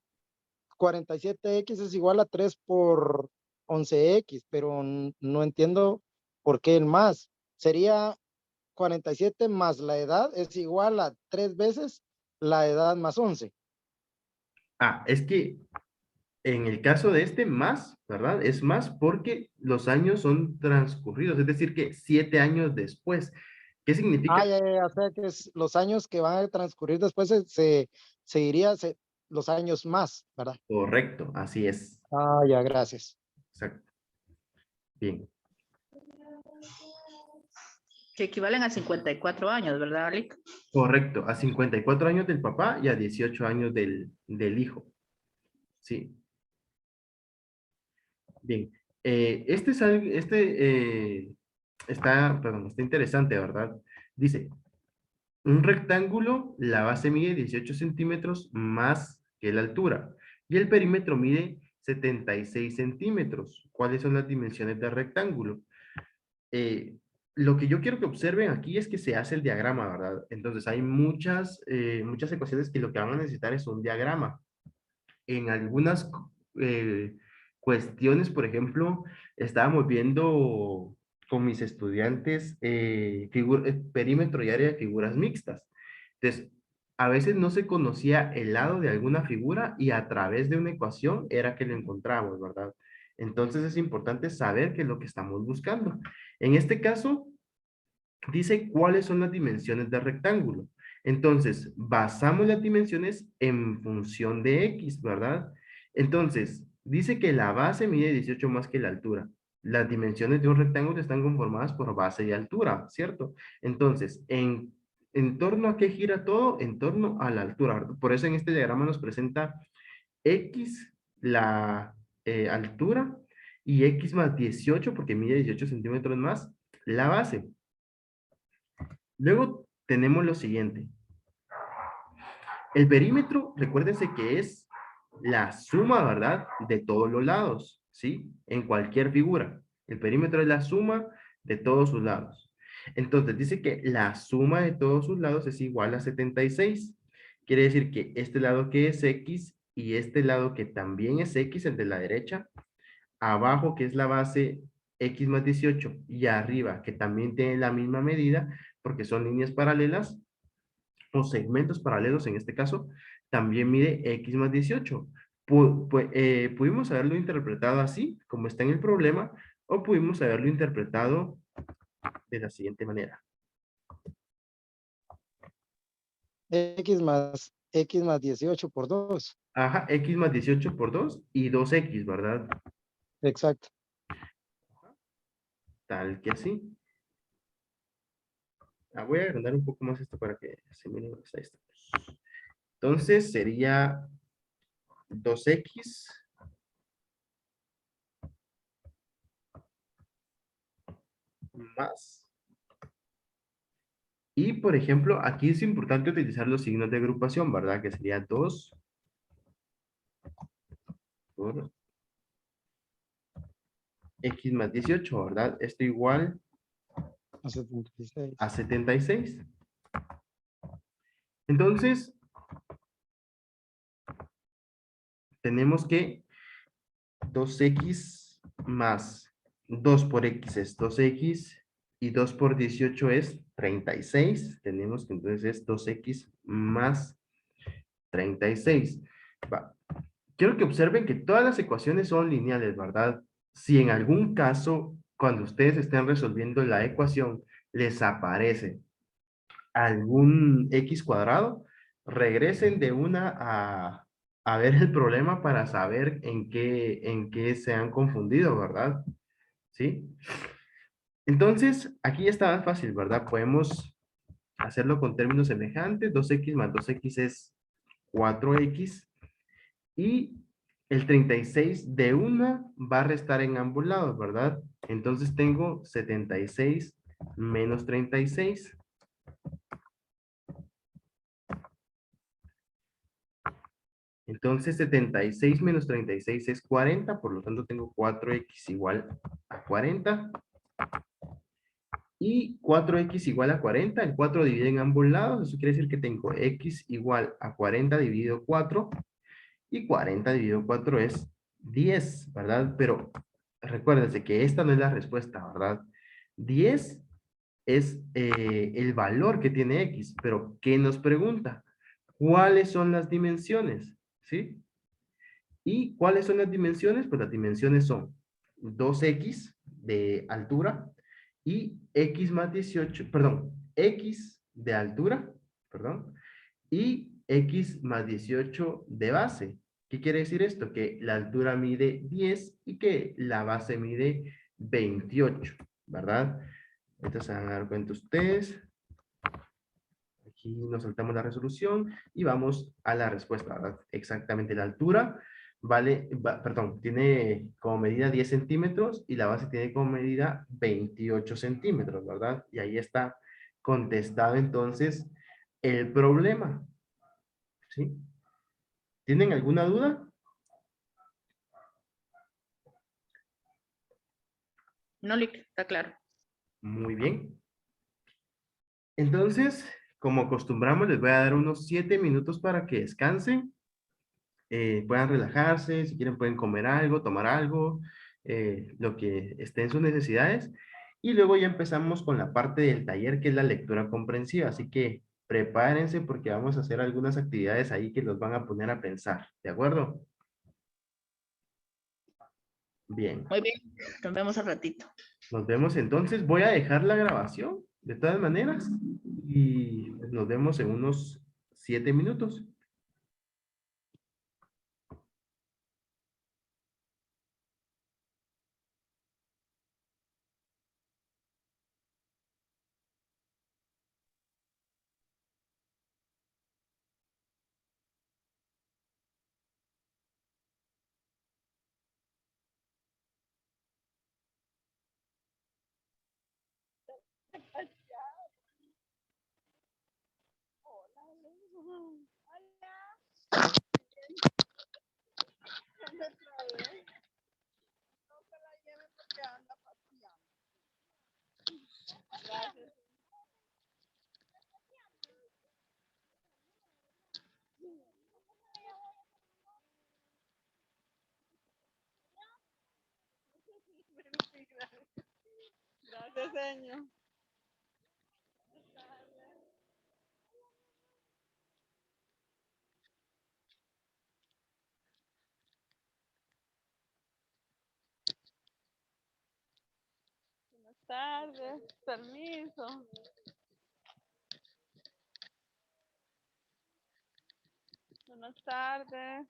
47X es igual a 3 por 11X, pero no entiendo por qué el más. Sería 47 más la edad es igual a 3 veces la edad más 11. Es que en el caso de este, más, ¿verdad? Es más porque los años son transcurridos, es decir, que 7 años después. ¿Qué significa? O sea que es los años que van a transcurrir después se iría los años más, ¿verdad? Correcto, así es. Ya, gracias. Exacto. Bien. Que equivalen a 54 años, ¿verdad, Alic? Correcto, a 54 años del papá y a 18 años del hijo. Sí. Bien. Está interesante, ¿verdad? Dice, un rectángulo, la base mide 18 centímetros más que la altura y el perímetro mide 76 centímetros. ¿Cuáles son las dimensiones del rectángulo? Eh, lo que yo quiero que observen aquí es que se hace el diagrama, ¿verdad? Entonces hay muchas ecuaciones que lo que van a necesitar es un diagrama. En algunas eh, cuestiones, por ejemplo, estábamos viendo con mis estudiantes perímetro y área de figuras mixtas. Entonces, a veces no se conocía el lado de alguna figura y a través de una ecuación era que lo encontramos, ¿verdad? Entonces es importante saber qué es lo que estamos buscando. En este caso, dice cuáles son las dimensiones del rectángulo. Entonces, basamos las dimensiones en función de X, ¿verdad? Entonces, dice que la base mide 18 más que la altura. Las dimensiones de un rectángulo están conformadas por base y altura, ¿cierto? Entonces, ¿en torno a qué gira todo? En torno a la altura, ¿verdad? Por eso en este diagrama nos presenta X, la altura, y X más 18, porque mide 18 centímetros más, la base. Luego tenemos lo siguiente. El perímetro, recuérdense que es la suma, ¿verdad? De todos los lados, ¿sí? En cualquier figura. El perímetro es la suma de todos sus lados. Entonces, dice que la suma de todos sus lados es igual a 76. Quiere decir que este lado que es X y este lado que también es X, el de la derecha, abajo que es la base X más 18 y arriba que también tiene la misma medida porque son líneas paralelas, o segmentos paralelos en este caso, también mide X más 18. Pudimos haberlo interpretado así, como está en el problema, o pudimos haberlo interpretado de la siguiente manera. X más 18 por 2. Ajá, X más 18 por 2 y 2X, ¿verdad? Exacto. Tal que así. Voy a agrandar un poco más esto para que se miren lo que está. Ahí está. Entonces sería 2X más. Y, por ejemplo, aquí es importante utilizar los signos de agrupación, ¿verdad? Que sería 2 por X más 18, ¿verdad? Esto igual A 76. a 76. Entonces, tenemos que 2X más 2 por X es 2X y 2 por 18 es 36. Tenemos que entonces es 2X más 36. Va. Quiero que observen que todas las ecuaciones son lineales, ¿verdad? Si en algún caso, cuando ustedes estén resolviendo la ecuación, les aparece algún X cuadrado, regresen de una a ver el problema para saber en qué se han confundido, ¿verdad? ¿sí? Entonces, aquí ya está más fácil, ¿verdad? Podemos hacerlo con términos semejantes. 2x más 2x es 4x. Y el 36 de una va a restar en ambos lados, ¿verdad? Entonces tengo 76 menos 36. Entonces 76 menos 36 es 40, por lo tanto tengo 4x igual a 40. Y 4x igual a 40, el 4 divide en ambos lados, eso quiere decir que tengo x igual a 40 dividido 4, y 40 dividido 4 es 10, ¿verdad? Pero recuérdense que esta no es la respuesta, ¿verdad? 10 es el valor que tiene x, pero ¿qué nos pregunta? ¿Cuáles son las dimensiones? ¿Sí? ¿Y cuáles son las dimensiones? Pues las dimensiones son 2x de altura y x más 18, perdón, x de altura, perdón, y x más 18 de base. ¿Qué quiere decir esto? Que la altura mide 10 y que la base mide 28, ¿verdad? Entonces se van a dar cuenta ustedes. Aquí nos saltamos la resolución y vamos a la respuesta, ¿verdad? Exactamente la altura perdón, tiene como medida 10 centímetros y la base tiene como medida 28 centímetros, ¿verdad? Y ahí está contestado entonces el problema, ¿sí? ¿Tienen alguna duda? No, Lick, está claro. Muy bien. Entonces, como acostumbramos, les voy a dar unos 7 minutos para que descansen, puedan relajarse, si quieren pueden comer algo, tomar algo, lo que esté en sus necesidades. Y luego ya empezamos con la parte del taller, que es la lectura comprensiva. Así que prepárense porque vamos a hacer algunas actividades ahí que los van a poner a pensar. ¿De acuerdo? Bien. Muy bien, nos vemos al ratito. Nos vemos entonces. Voy a dejar la grabación de todas maneras y nos vemos en unos 7 minutos. Gracias, señor. Buenas tardes. Permiso. Buenas tardes.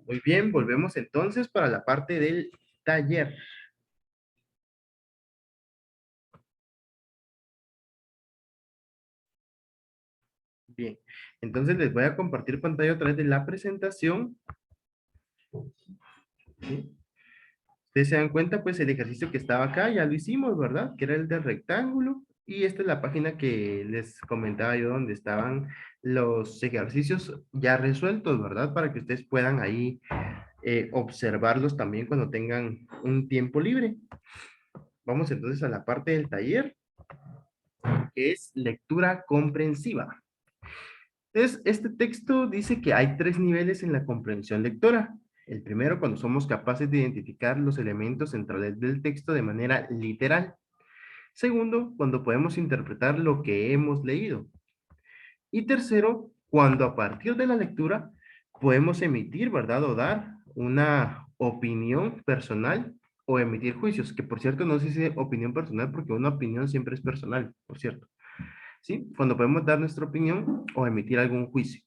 Muy bien, volvemos entonces para la parte del taller. Bien, entonces les voy a compartir pantalla otra vez de la presentación. ¿Sí? Ustedes se dan cuenta, pues el ejercicio que estaba acá ya lo hicimos, ¿verdad? Que era el del rectángulo. Y esta es la página que les comentaba yo donde estaban los ejercicios ya resueltos, ¿verdad? Para que ustedes puedan ahí observarlos también cuando tengan un tiempo libre. Vamos entonces a la parte del taller, que es lectura comprensiva. Entonces, este texto dice que hay 3 niveles en la comprensión lectora. El primero, cuando somos capaces de identificar los elementos centrales del texto de manera literal. Segundo, cuando podemos interpretar lo que hemos leído. Y tercero, cuando a partir de la lectura podemos emitir, ¿verdad? O dar una opinión personal o emitir juicios, que por cierto no se dice opinión personal porque una opinión siempre es personal, por cierto. ¿Sí? Cuando podemos dar nuestra opinión o emitir algún juicio.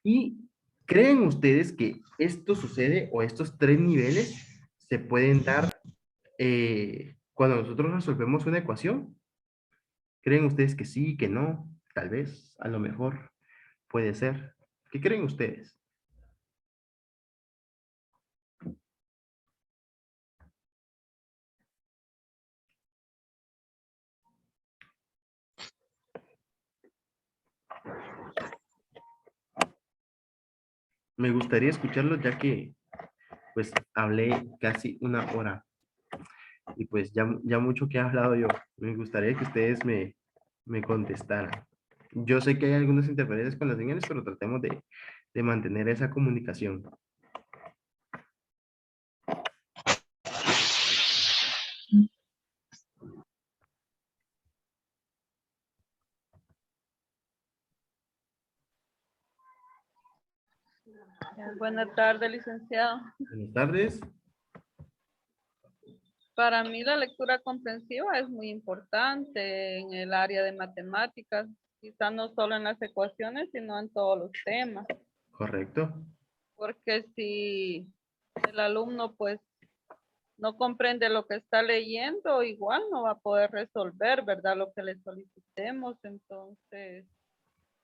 ¿Y creen ustedes que esto sucede o estos 3 niveles se pueden dar cuando nosotros resolvemos una ecuación? ¿Creen ustedes que sí, que no? Tal vez, a lo mejor, puede ser. ¿Qué creen ustedes? Me gustaría escucharlo ya que pues hablé casi una hora y pues ya mucho que he hablado yo. Me gustaría que ustedes me contestaran. Yo sé que hay algunas interferencias con las señales, pero tratemos de mantener esa comunicación. Buenas tardes, licenciado. Buenas tardes. Para mí la lectura comprensiva es muy importante en el área de matemáticas, quizás no solo en las ecuaciones, sino en todos los temas, Correcto. porque si el alumno pues no comprende lo que está leyendo, igual no va a poder resolver, ¿verdad? Lo que le solicitemos. Entonces,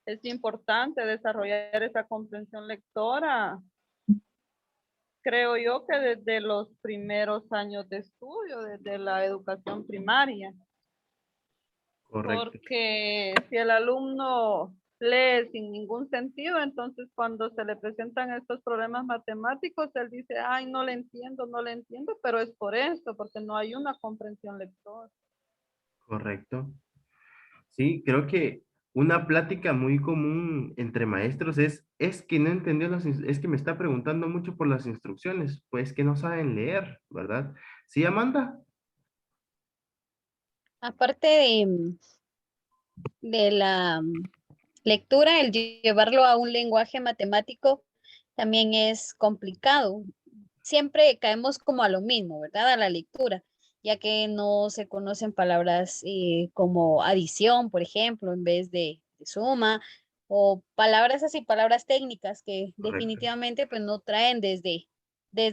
es importante desarrollar esa comprensión lectora. Creo yo que desde los primeros años de estudio, desde la educación primaria, Correcto. porque si el alumno lee sin ningún sentido, entonces cuando se le presentan estos problemas matemáticos, él dice, ay, no le entiendo, no le entiendo, pero es por esto, porque no hay una comprensión lectora. Correcto. Sí, creo que una plática muy común entre maestros es que no entendió es que me está preguntando mucho por las instrucciones, pues que no saben leer, ¿verdad? Sí, Amanda. Aparte de la lectura, el llevarlo a un lenguaje matemático también es complicado. Siempre caemos como a lo mismo, ¿verdad? A la lectura, ya que no se conocen palabras como adición, por ejemplo, en vez de suma, o palabras así, palabras técnicas que Correcto. definitivamente pues no traen desde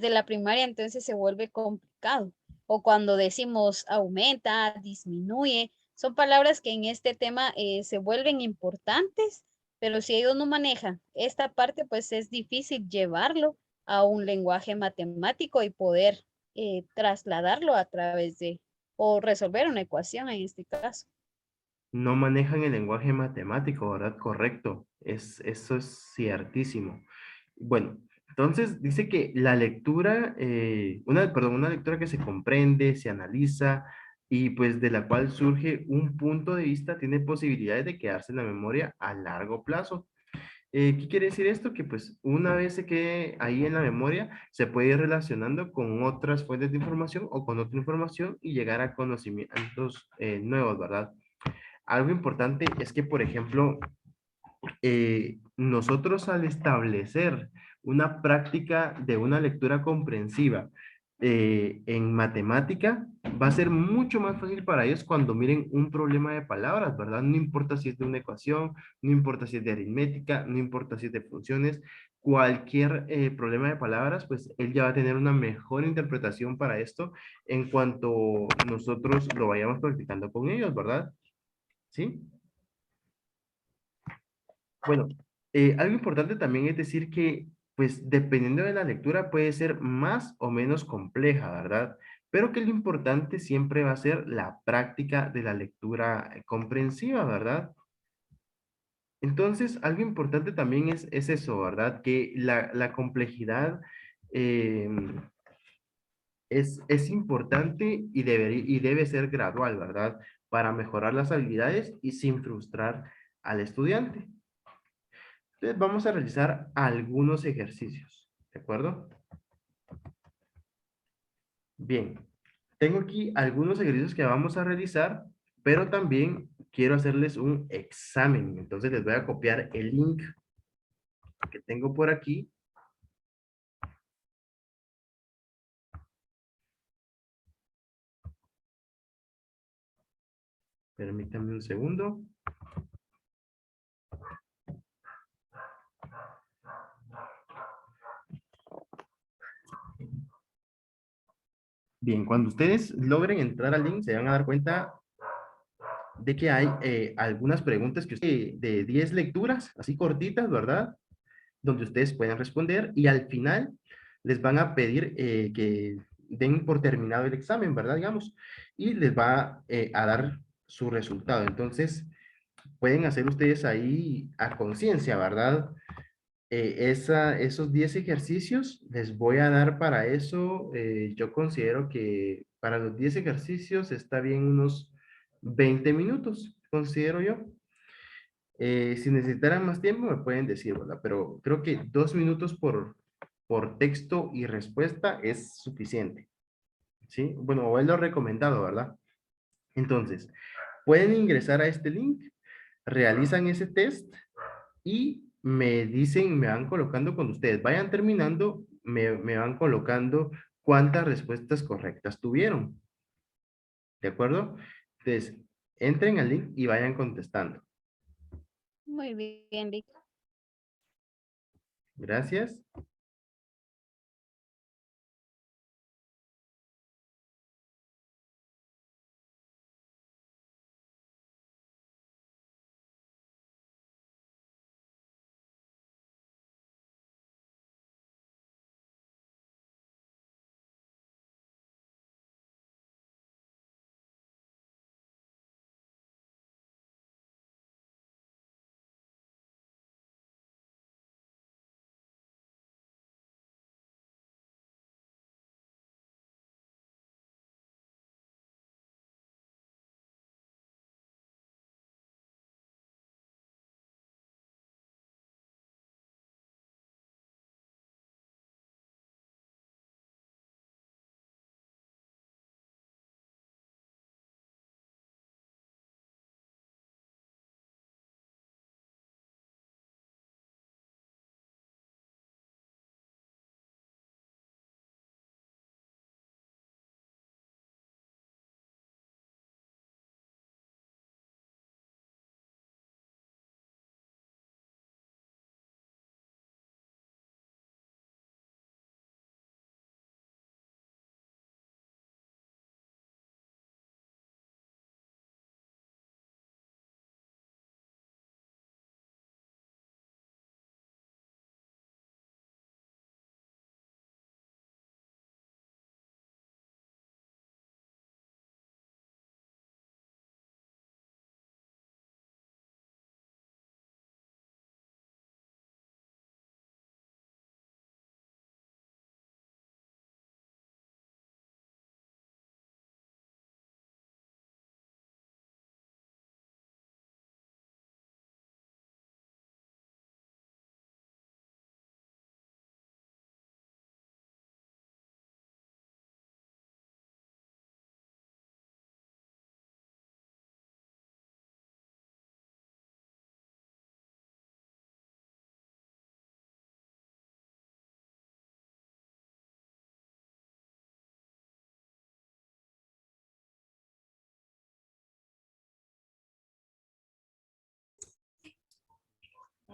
la primaria, entonces se vuelve complicado. O cuando decimos aumenta, disminuye, son palabras que en este tema se vuelven importantes, pero si ellos no manejan esta parte, pues es difícil llevarlo a un lenguaje matemático y poder trasladarlo a través de, o resolver una ecuación en este caso. No manejan el lenguaje matemático, ¿verdad? Correcto. Eso es ciertísimo. Bueno, entonces dice que la lectura, una lectura que se comprende, se analiza y pues de la cual surge un punto de vista, tiene posibilidades de quedarse en la memoria a largo plazo. ¿Qué quiere decir esto? Que pues una vez se quede ahí en la memoria, se puede ir relacionando con otras fuentes de información o con otra información y llegar a conocimientos nuevos, ¿verdad? Algo importante es que, por ejemplo, nosotros al establecer una práctica de una lectura comprensiva en matemática, va a ser mucho más fácil para ellos cuando miren un problema de palabras, ¿verdad? No importa si es de una ecuación, no importa si es de aritmética, no importa si es de funciones, cualquier problema de palabras, pues él ya va a tener una mejor interpretación para esto en cuanto nosotros lo vayamos practicando con ellos, ¿verdad? ¿Sí? Bueno, algo importante también es decir que, pues, dependiendo de la lectura puede ser más o menos compleja, ¿verdad? Pero que lo importante siempre va a ser la práctica de la lectura comprensiva, ¿verdad? Entonces, algo importante también es eso, ¿verdad? Que la complejidad eh, es importante y debe ser gradual, ¿verdad? Para mejorar las habilidades y sin frustrar al estudiante. Entonces, vamos a realizar algunos ejercicios, ¿de acuerdo? Bien, tengo aquí algunos ejercicios que vamos a realizar, pero también quiero hacerles un examen. Entonces, les voy a copiar el link que tengo por aquí. Permítanme un segundo. Bien, cuando ustedes logren entrar al link, se van a dar cuenta de que hay algunas preguntas que de 10 lecturas, así cortitas, ¿verdad? Donde ustedes pueden responder y al final les van a pedir que den por terminado el examen, ¿verdad? Digamos, y les va a dar su resultado. Entonces, pueden hacer ustedes ahí a conciencia, ¿verdad? Esos 10 ejercicios les voy a dar para eso. Yo considero que para los 10 ejercicios está bien unos 20 minutos, considero yo. Si necesitaran más tiempo, me pueden decir, ¿verdad? Pero creo que 2 minutos por texto y respuesta es suficiente, ¿sí? Bueno, es lo recomendado, ¿verdad? Entonces, pueden ingresar a este link, realizan ese test y me dicen, me van colocando cuando ustedes vayan terminando, me van colocando cuántas respuestas correctas tuvieron, ¿de acuerdo? Entonces, entren al link y vayan contestando. Muy bien, Vic. Gracias.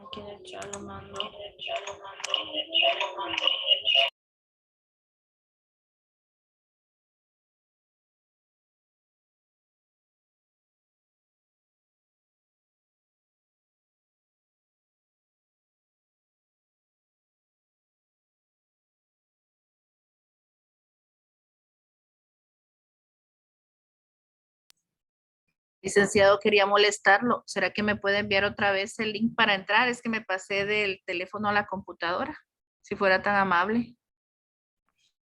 Aquí en el chat lo mando. Licenciado, quería molestarlo. ¿Será que me puede enviar otra vez el link para entrar? Es que me pasé del teléfono a la computadora. Si fuera tan amable.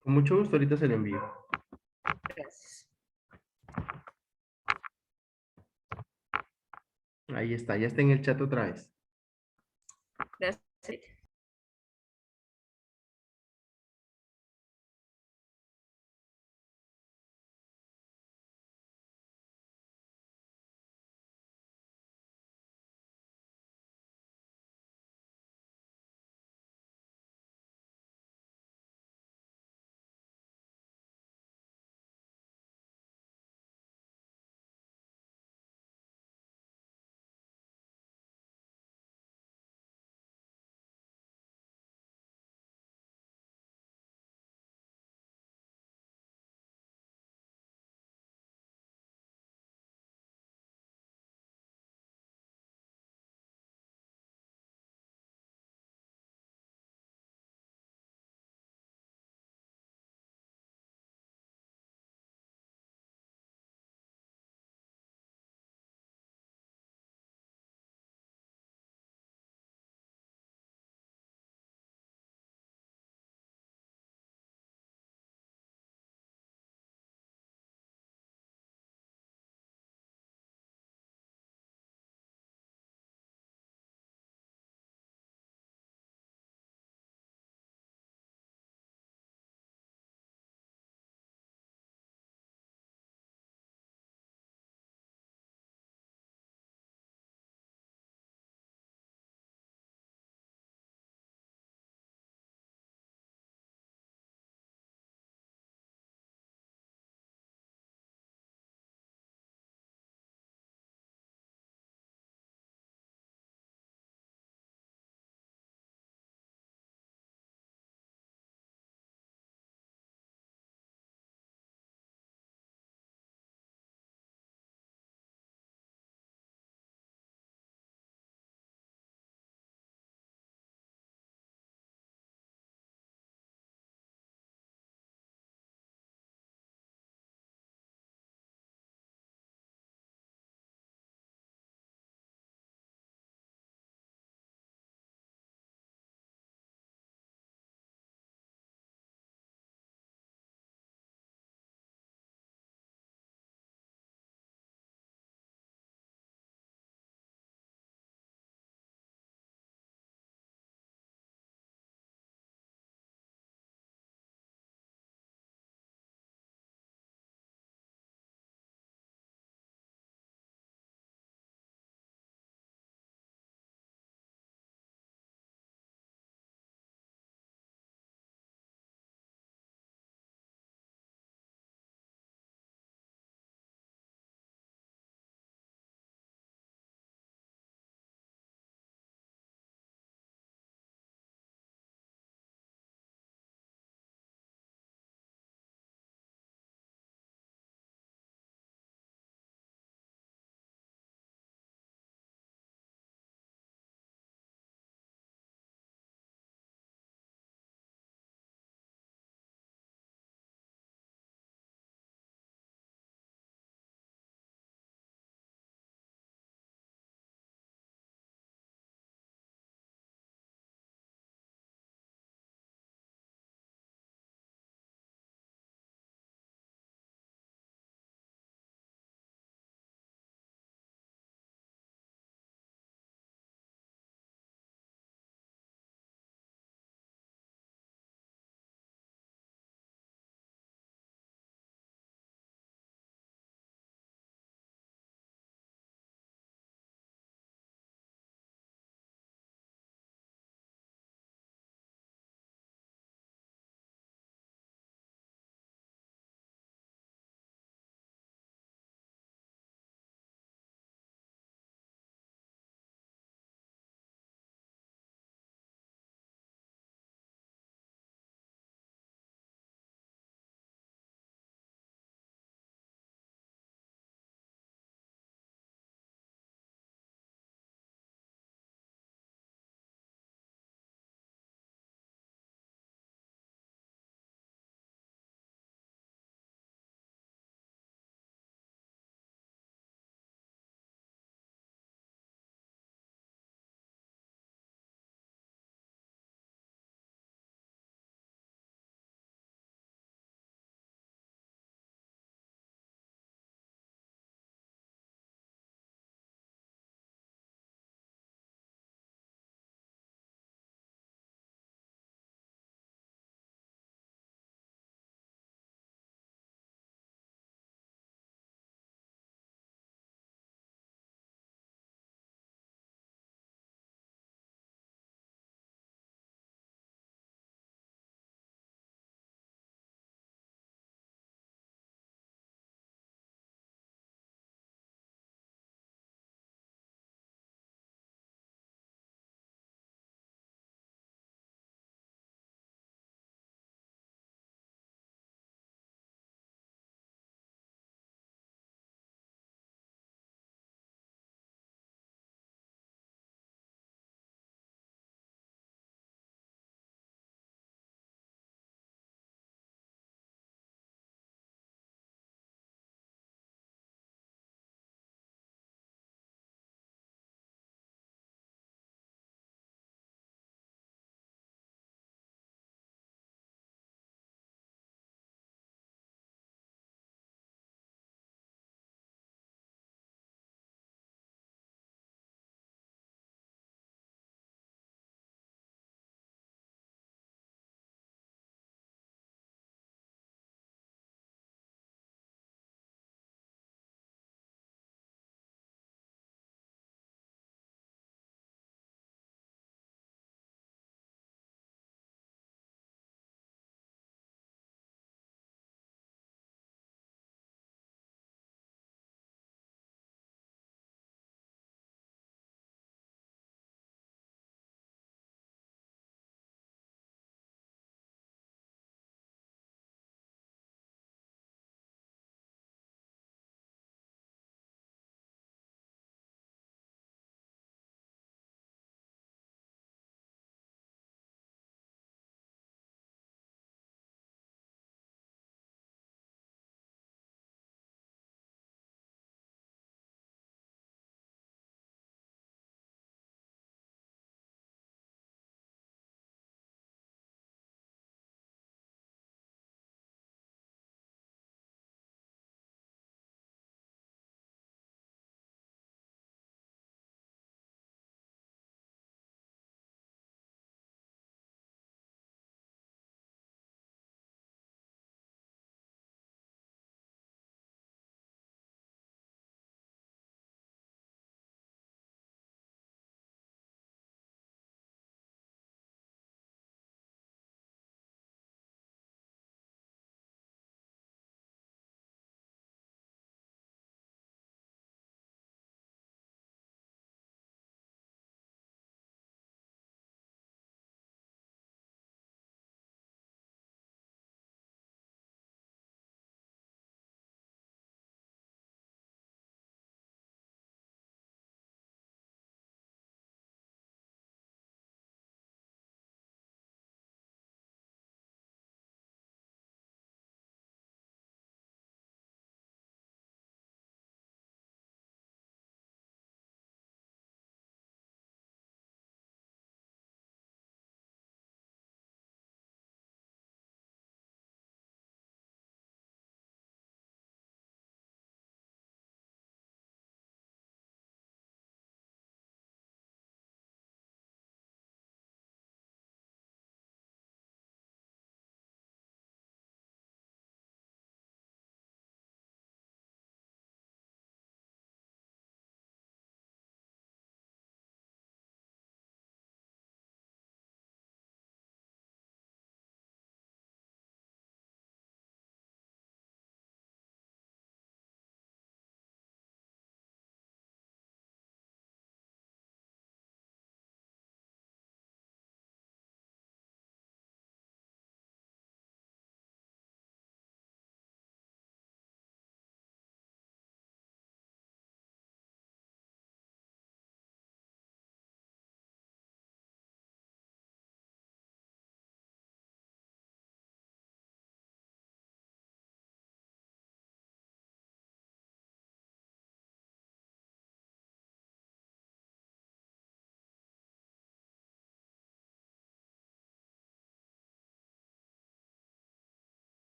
Con mucho gusto, ahorita se lo envío. Gracias. Ahí está, ya está en el chat otra vez. Gracias.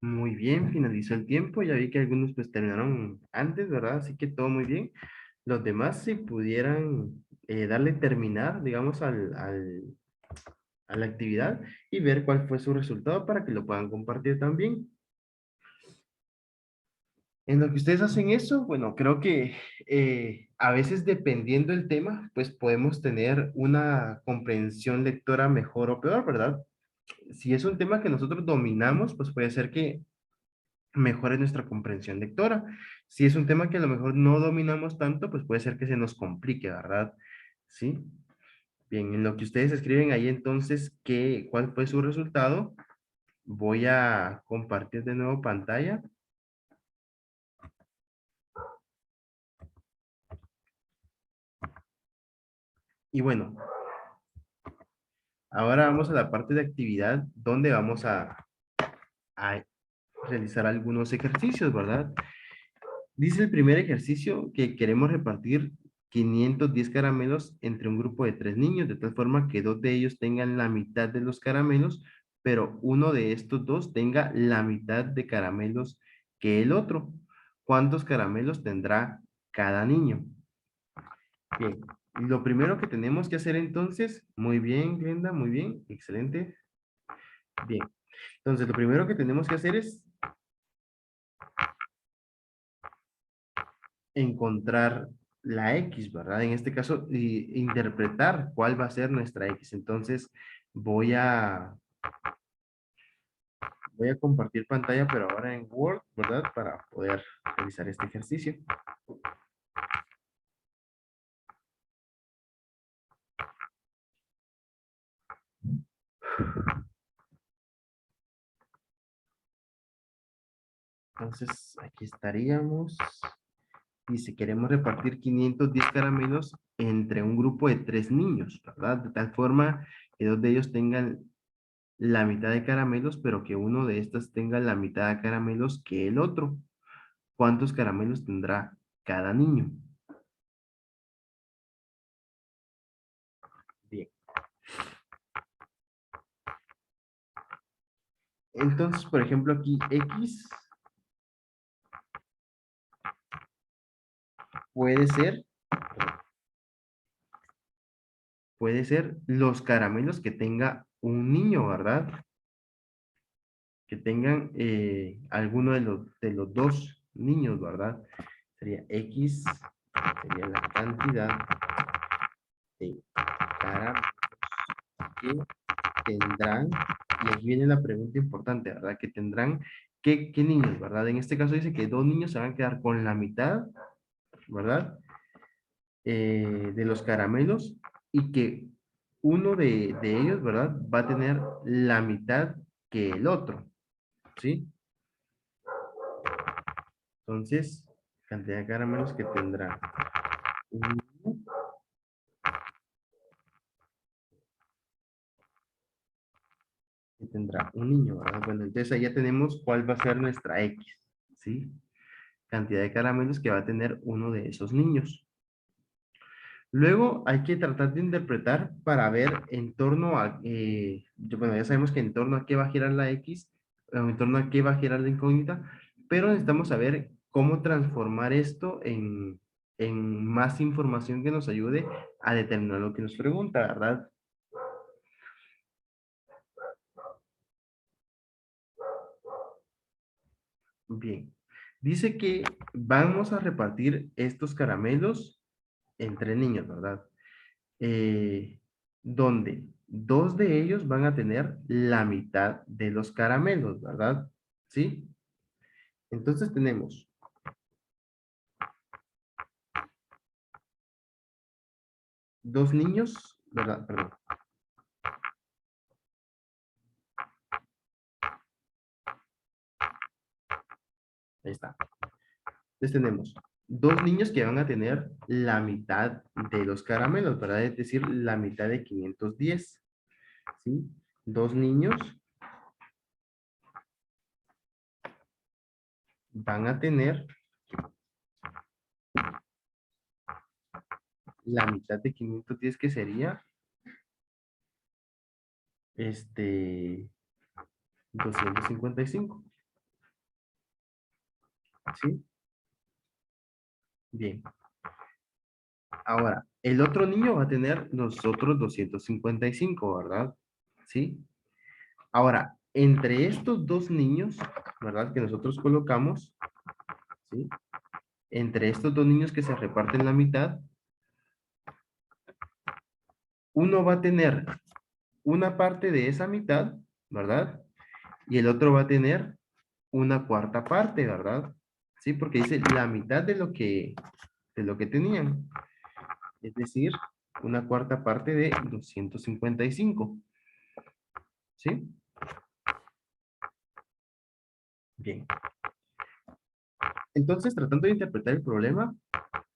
Muy bien, finalizó el tiempo. Ya vi que algunos pues terminaron antes, ¿verdad? Así que todo muy bien. Los demás, si pudieran darle terminar, digamos, a la actividad y ver cuál fue su resultado para que lo puedan compartir también. En lo que ustedes hacen eso, bueno, creo que a veces dependiendo del tema, pues podemos tener una comprensión lectora mejor o peor, ¿verdad? Si es un tema que nosotros dominamos, pues puede ser que mejore nuestra comprensión lectora. Si es un tema que a lo mejor no dominamos tanto, pues puede ser que se nos complique, ¿verdad? Sí. Bien, en lo que ustedes escriben ahí entonces, ¿cuál fue su resultado? Voy a compartir de nuevo pantalla. Y bueno, ahora vamos a la parte de actividad donde vamos a realizar algunos ejercicios, ¿verdad? Dice el primer ejercicio que queremos repartir 510 caramelos entre un grupo de 3 niños, de tal forma que 2 de ellos tengan la mitad de los caramelos, pero uno de estos 2 tenga la mitad de caramelos que el otro. ¿Cuántos caramelos tendrá cada niño? Bien, lo primero que tenemos que hacer entonces, muy bien, Glenda, muy bien, excelente. Bien, entonces lo primero que tenemos que hacer es encontrar la X, ¿verdad? En este caso, interpretar cuál va a ser nuestra X. Entonces, voy a compartir pantalla, pero ahora en Word, ¿verdad? Para poder realizar este ejercicio. Entonces, aquí estaríamos. Dice, queremos repartir 510 caramelos entre un grupo de 3 niños, ¿verdad? De tal forma que 2 de ellos tengan la mitad de caramelos, pero que uno de estos tenga la mitad de caramelos que el otro. ¿Cuántos caramelos tendrá cada niño? Bien. Entonces, por ejemplo, aquí X puede ser, los caramelos que tenga un niño, ¿verdad? Que tengan alguno de los dos niños, ¿verdad? Sería X, sería la cantidad de caramelos que tendrán, y aquí viene la pregunta importante, ¿verdad? Que tendrán, ¿qué niños, ¿verdad? En este caso dice que 2 niños se van a quedar con la mitad, ¿verdad? De los caramelos y que uno de ellos, ¿verdad? Va a tener la mitad que el otro, ¿sí? Entonces, cantidad de caramelos que tendrá un niño ¿verdad? Bueno, entonces ahí ya tenemos cuál va a ser nuestra X, ¿sí? Cantidad de caramelos que va a tener uno de esos niños. Luego hay que tratar de interpretar para ver en torno a, bueno, ya sabemos que en torno a qué va a girar la X, o en torno a qué va a girar la incógnita, pero necesitamos saber cómo transformar esto en más información que nos ayude a determinar lo que nos pregunta, ¿verdad? Bien. Dice que vamos a repartir estos caramelos entre niños, ¿verdad? Donde 2 de ellos van a tener la mitad de los caramelos, ¿verdad? ¿Sí? Entonces tenemos 2 niños, ¿verdad? Perdón. Ahí está. Entonces tenemos 2 niños que van a tener la mitad de los caramelos, ¿verdad? Es decir, la mitad de 510. ¿Sí? 2 niños van a tener la mitad de 510, que sería 255. ¿Sí? Bien. Ahora, el otro niño va a tener los otros 255, ¿verdad? ¿Sí? Ahora, entre estos dos niños, ¿verdad? Que nosotros colocamos, ¿sí? Entre estos dos niños que se reparten la mitad, uno va a tener una parte de esa mitad, ¿verdad? Y el otro va a tener una cuarta parte, ¿verdad? Sí, porque dice la mitad de lo que tenían. Es decir, una cuarta parte de 255. ¿Sí? Bien. Entonces, tratando de interpretar el problema,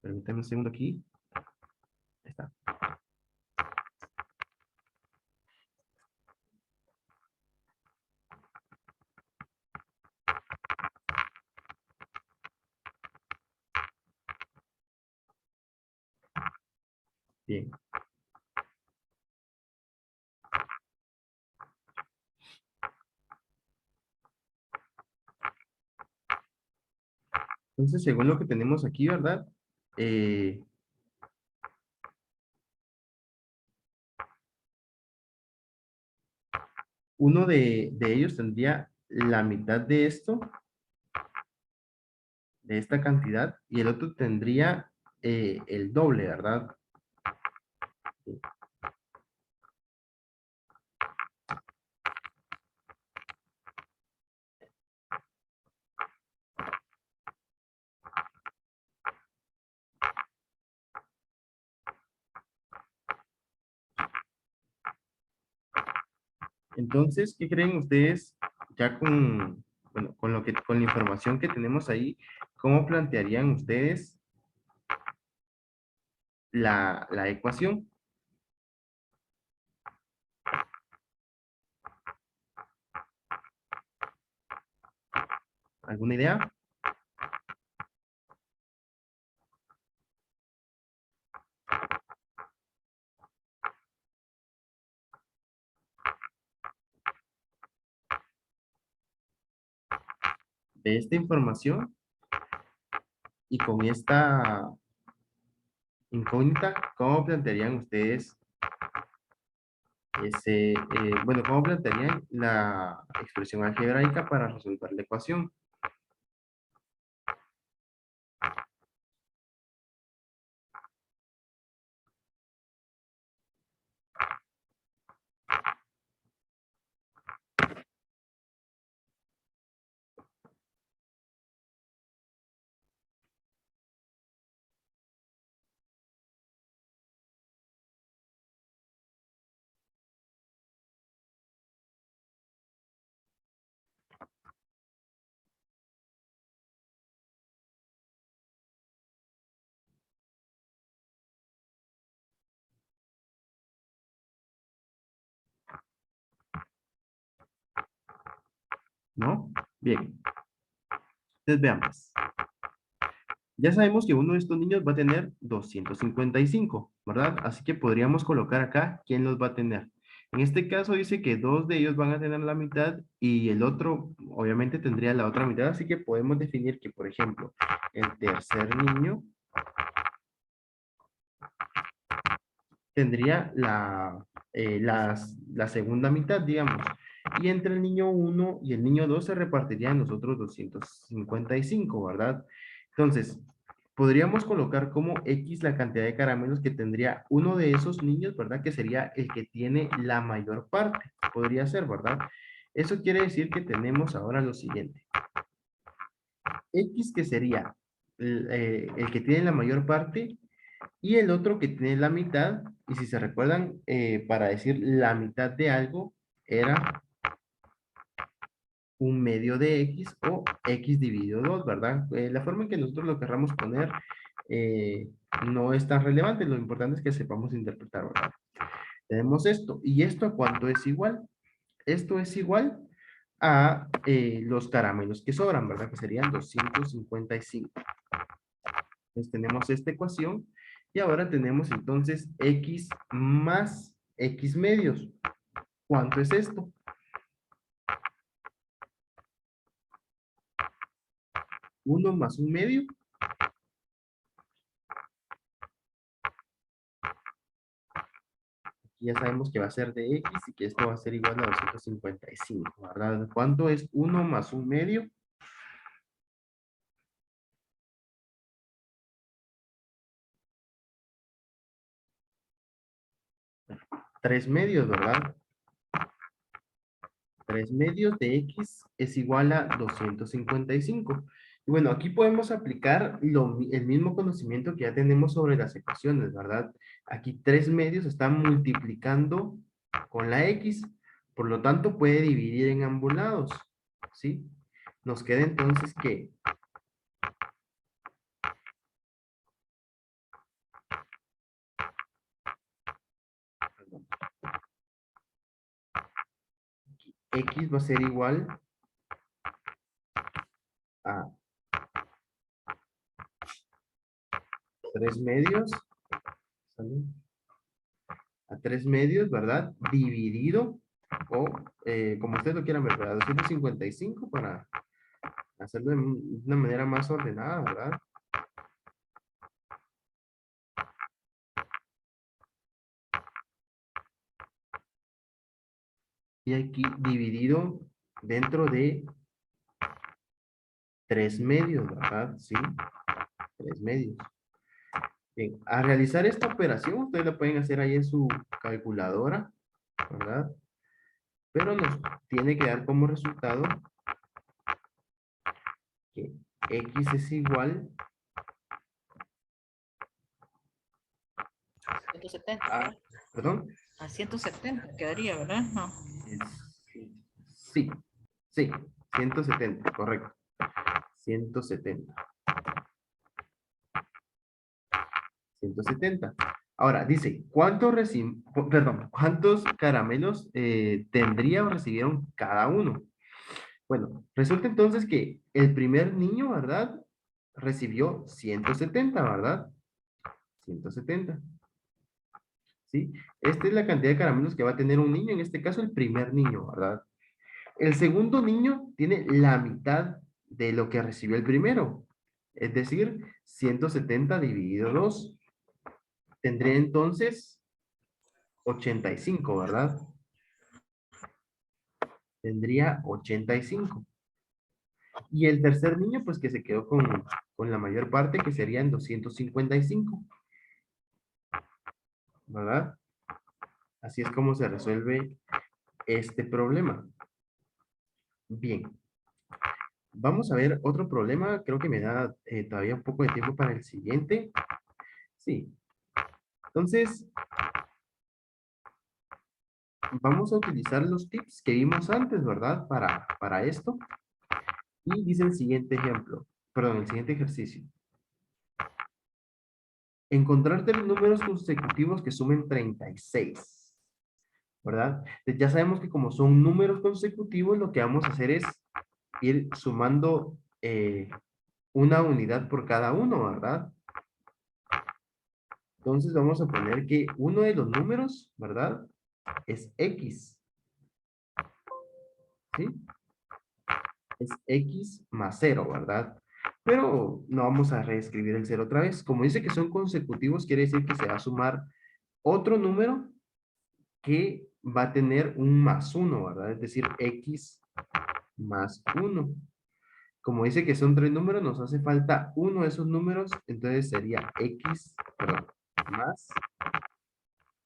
permítanme un segundo aquí. Ahí está. Bien. Entonces, según lo que tenemos aquí, ¿verdad? Uno de ellos tendría la mitad de esto, de esta cantidad, y el otro tendría el doble, ¿verdad? Entonces, ¿qué creen ustedes ya con, bueno, con la información que tenemos ahí, cómo plantearían ustedes la ecuación? ¿Alguna idea? De esta información y con esta incógnita, ¿cómo plantearían ustedes bueno, cómo plantearían la expresión algebraica para resolver la ecuación? ¿No? Bien, entonces veamos. Ya sabemos que uno de estos niños va a tener 255, ¿verdad? Así que podríamos colocar acá quién los va a tener. En este caso dice que dos de ellos van a tener la mitad y el otro obviamente tendría la otra mitad, así que podemos definir que, por ejemplo, el tercer niño tendría la segunda mitad, digamos. Y entre el niño 1 y el niño 2 se repartirían los otros 255, ¿verdad? Entonces, podríamos colocar como X la cantidad de caramelos que tendría uno de esos niños, ¿verdad? Que sería el que tiene la mayor parte. Podría ser, ¿verdad? Eso quiere decir que tenemos ahora lo siguiente. X que sería el que tiene la mayor parte y el otro que tiene la mitad, y si se recuerdan, para decir la mitad de algo era un medio de X o X dividido 2, ¿verdad? La forma en que nosotros lo querramos poner no es tan relevante, lo importante es que sepamos interpretar, ¿verdad? Tenemos esto, ¿y esto a cuánto es igual? Esto es igual a los caramelos que sobran, ¿verdad? Que serían 255. Entonces tenemos esta ecuación y ahora tenemos entonces X más X medios. ¿Cuánto es esto? 1 más 1/2. Ya sabemos que va a ser de X y que esto va a ser igual a 255, ¿verdad? ¿Cuánto es 1 más 1/2? 3/2, ¿verdad? 3/2 de X es igual a 255. Y bueno, aquí podemos aplicar el mismo conocimiento que ya tenemos sobre las ecuaciones, ¿verdad? Aquí 3/2 está multiplicando con la X, por lo tanto puede dividir en ambos lados, ¿sí? Nos queda entonces que X va a ser igual a 3/2, ¿sale? A 3/2, ¿verdad? Dividido, o como ustedes lo quieran ver, ¿verdad? 255 para hacerlo de una manera más ordenada, ¿verdad? Y aquí dividido dentro de 3/2, ¿verdad? Sí, 3/2. Bien, a realizar esta operación, ustedes la pueden hacer ahí en su calculadora, ¿verdad? Pero nos tiene que dar como resultado que X es igual 170, a, ¿verdad? perdón, A 170 quedaría, ¿verdad? No. sí, sí, 170, correcto. 170. 170. Ahora, dice, ¿cuántos caramelos tendría o recibieron cada uno? Bueno, resulta entonces que el primer niño, ¿verdad? Recibió 170, ¿verdad? 170. ¿Sí? Esta es la cantidad de caramelos que va a tener un niño, en este caso el primer niño, ¿verdad? El segundo niño tiene la mitad de lo que recibió el primero, es decir, 170 dividido 2. Tendría entonces 85, ¿verdad? Tendría 85. Y el tercer niño, pues que se quedó con la mayor parte, que serían 255, ¿verdad? Así es como se resuelve este problema. Bien. Vamos a ver otro problema. Creo que me da todavía un poco de tiempo para el siguiente. Sí. Entonces, vamos a utilizar los tips que vimos antes, ¿verdad? Para esto. Y dice el siguiente ejemplo. Perdón, el siguiente ejercicio. Encontrar tres números consecutivos que sumen 36. ¿Verdad? Ya sabemos que como son números consecutivos, lo que vamos a hacer es ir sumando una unidad por cada uno, ¿verdad? Entonces vamos a poner que uno de los números, ¿verdad? Es X. ¿Sí? Es X más 0, ¿verdad? Pero no vamos a reescribir el 0 otra vez. Como dice que son consecutivos, quiere decir que se va a sumar otro número que va a tener un más 1, ¿verdad? Es decir, X más 1. Como dice que son tres números, nos hace falta uno de esos números, entonces sería X, perdón, más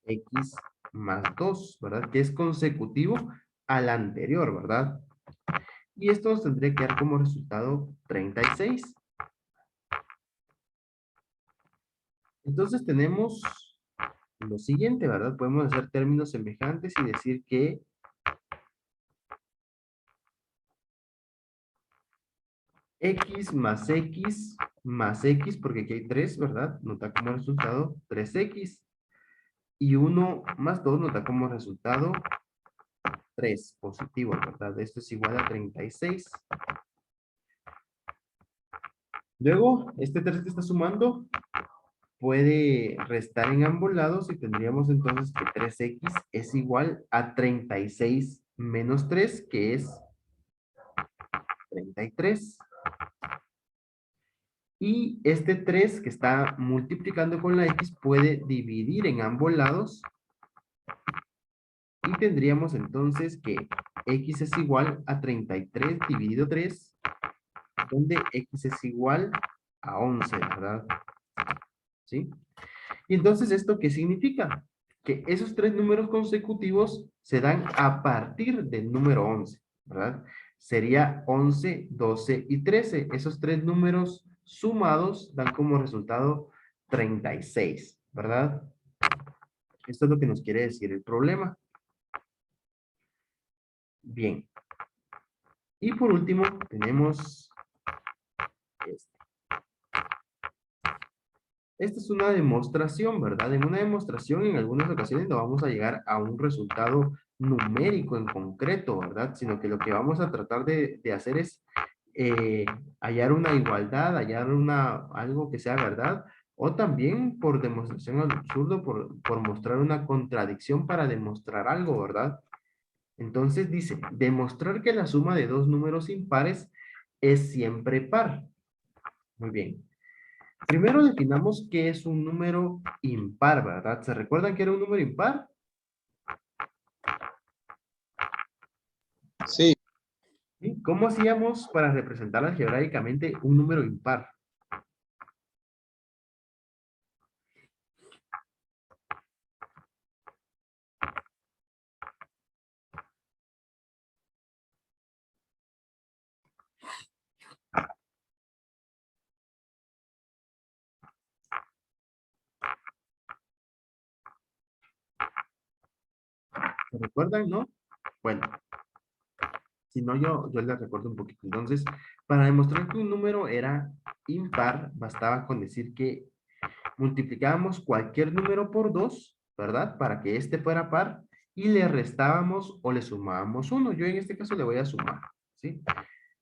X más 2, ¿verdad? Que es consecutivo al anterior, ¿verdad? Y esto nos tendría que dar como resultado 36. Entonces tenemos lo siguiente, ¿verdad? Podemos hacer términos semejantes y decir que X más X, porque aquí hay 3, ¿verdad? Nos da como resultado 3X. Y 1 más 2 nos da como resultado 3 positivo, ¿verdad? Esto es igual a 36. Luego, este 3 que está sumando puede restar en ambos lados y tendríamos entonces que 3x es igual a 36 menos 3, que es 33. Y este 3 que está multiplicando con la X puede dividir en ambos lados. Y tendríamos entonces que X es igual a 33 dividido 3, donde X es igual a 11, ¿verdad? ¿Sí? Y entonces, ¿esto qué significa? Que esos tres números consecutivos se dan a partir del número 11, ¿verdad? Sería 11, 12 y 13. Esos tres números sumados dan como resultado 36, ¿verdad? Esto es lo que nos quiere decir el problema. Bien. Y por último, tenemos este. Esta es una demostración, ¿verdad? En una demostración, en algunas ocasiones no vamos a llegar a un resultado numérico en concreto, ¿verdad? Sino que lo que vamos a tratar de hacer es hallar una igualdad, hallar algo que sea verdad, o también por demostración al absurdo, por mostrar una contradicción para demostrar algo, ¿verdad? Entonces dice, demostrar que la suma de dos números impares es siempre par. Muy bien. Primero definamos qué es un número impar, ¿verdad? ¿Se recuerdan que era un número impar? Sí. ¿Sí? ¿Cómo hacíamos para representar algebraicamente un número impar? ¿Se recuerdan, no? Bueno, si no, yo les recuerdo un poquito. Entonces, para demostrar que un número era impar, bastaba con decir que multiplicábamos cualquier número por 2, ¿verdad? Para que este fuera par, y le restábamos o le sumábamos 1. Yo en este caso le voy a sumar, ¿sí?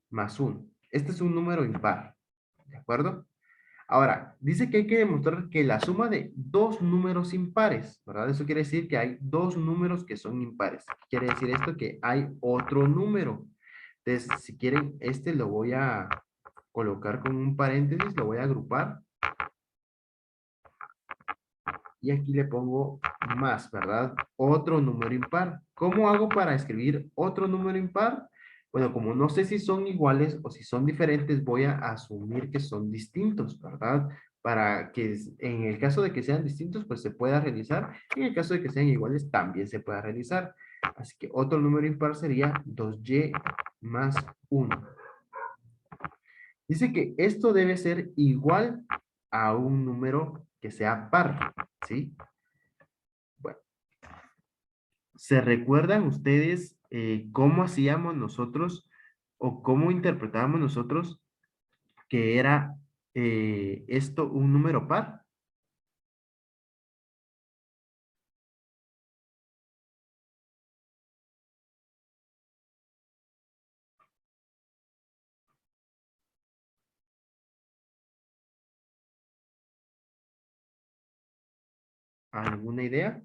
Más 1. Este es un número impar, ¿de acuerdo? Ahora, dice que hay que demostrar que la suma de dos números impares, ¿verdad? Eso quiere decir que hay dos números que son impares. Quiere decir esto que hay otro número. Entonces, si quieren, este lo voy a colocar con un paréntesis, lo voy a agrupar. Y aquí le pongo más, ¿verdad? Otro número impar. ¿Cómo hago para escribir otro número impar? Bueno, como no sé si son iguales o si son diferentes, voy a asumir que son distintos, ¿verdad? Para que en el caso de que sean distintos, pues se pueda realizar. Y en el caso de que sean iguales, también se pueda realizar. Así que otro número impar sería 2y más 1. Dice que esto debe ser igual a un número que sea par, ¿sí? Bueno, ¿se recuerdan ustedes cómo hacíamos nosotros o cómo interpretábamos nosotros que era esto un número par? ¿Alguna idea?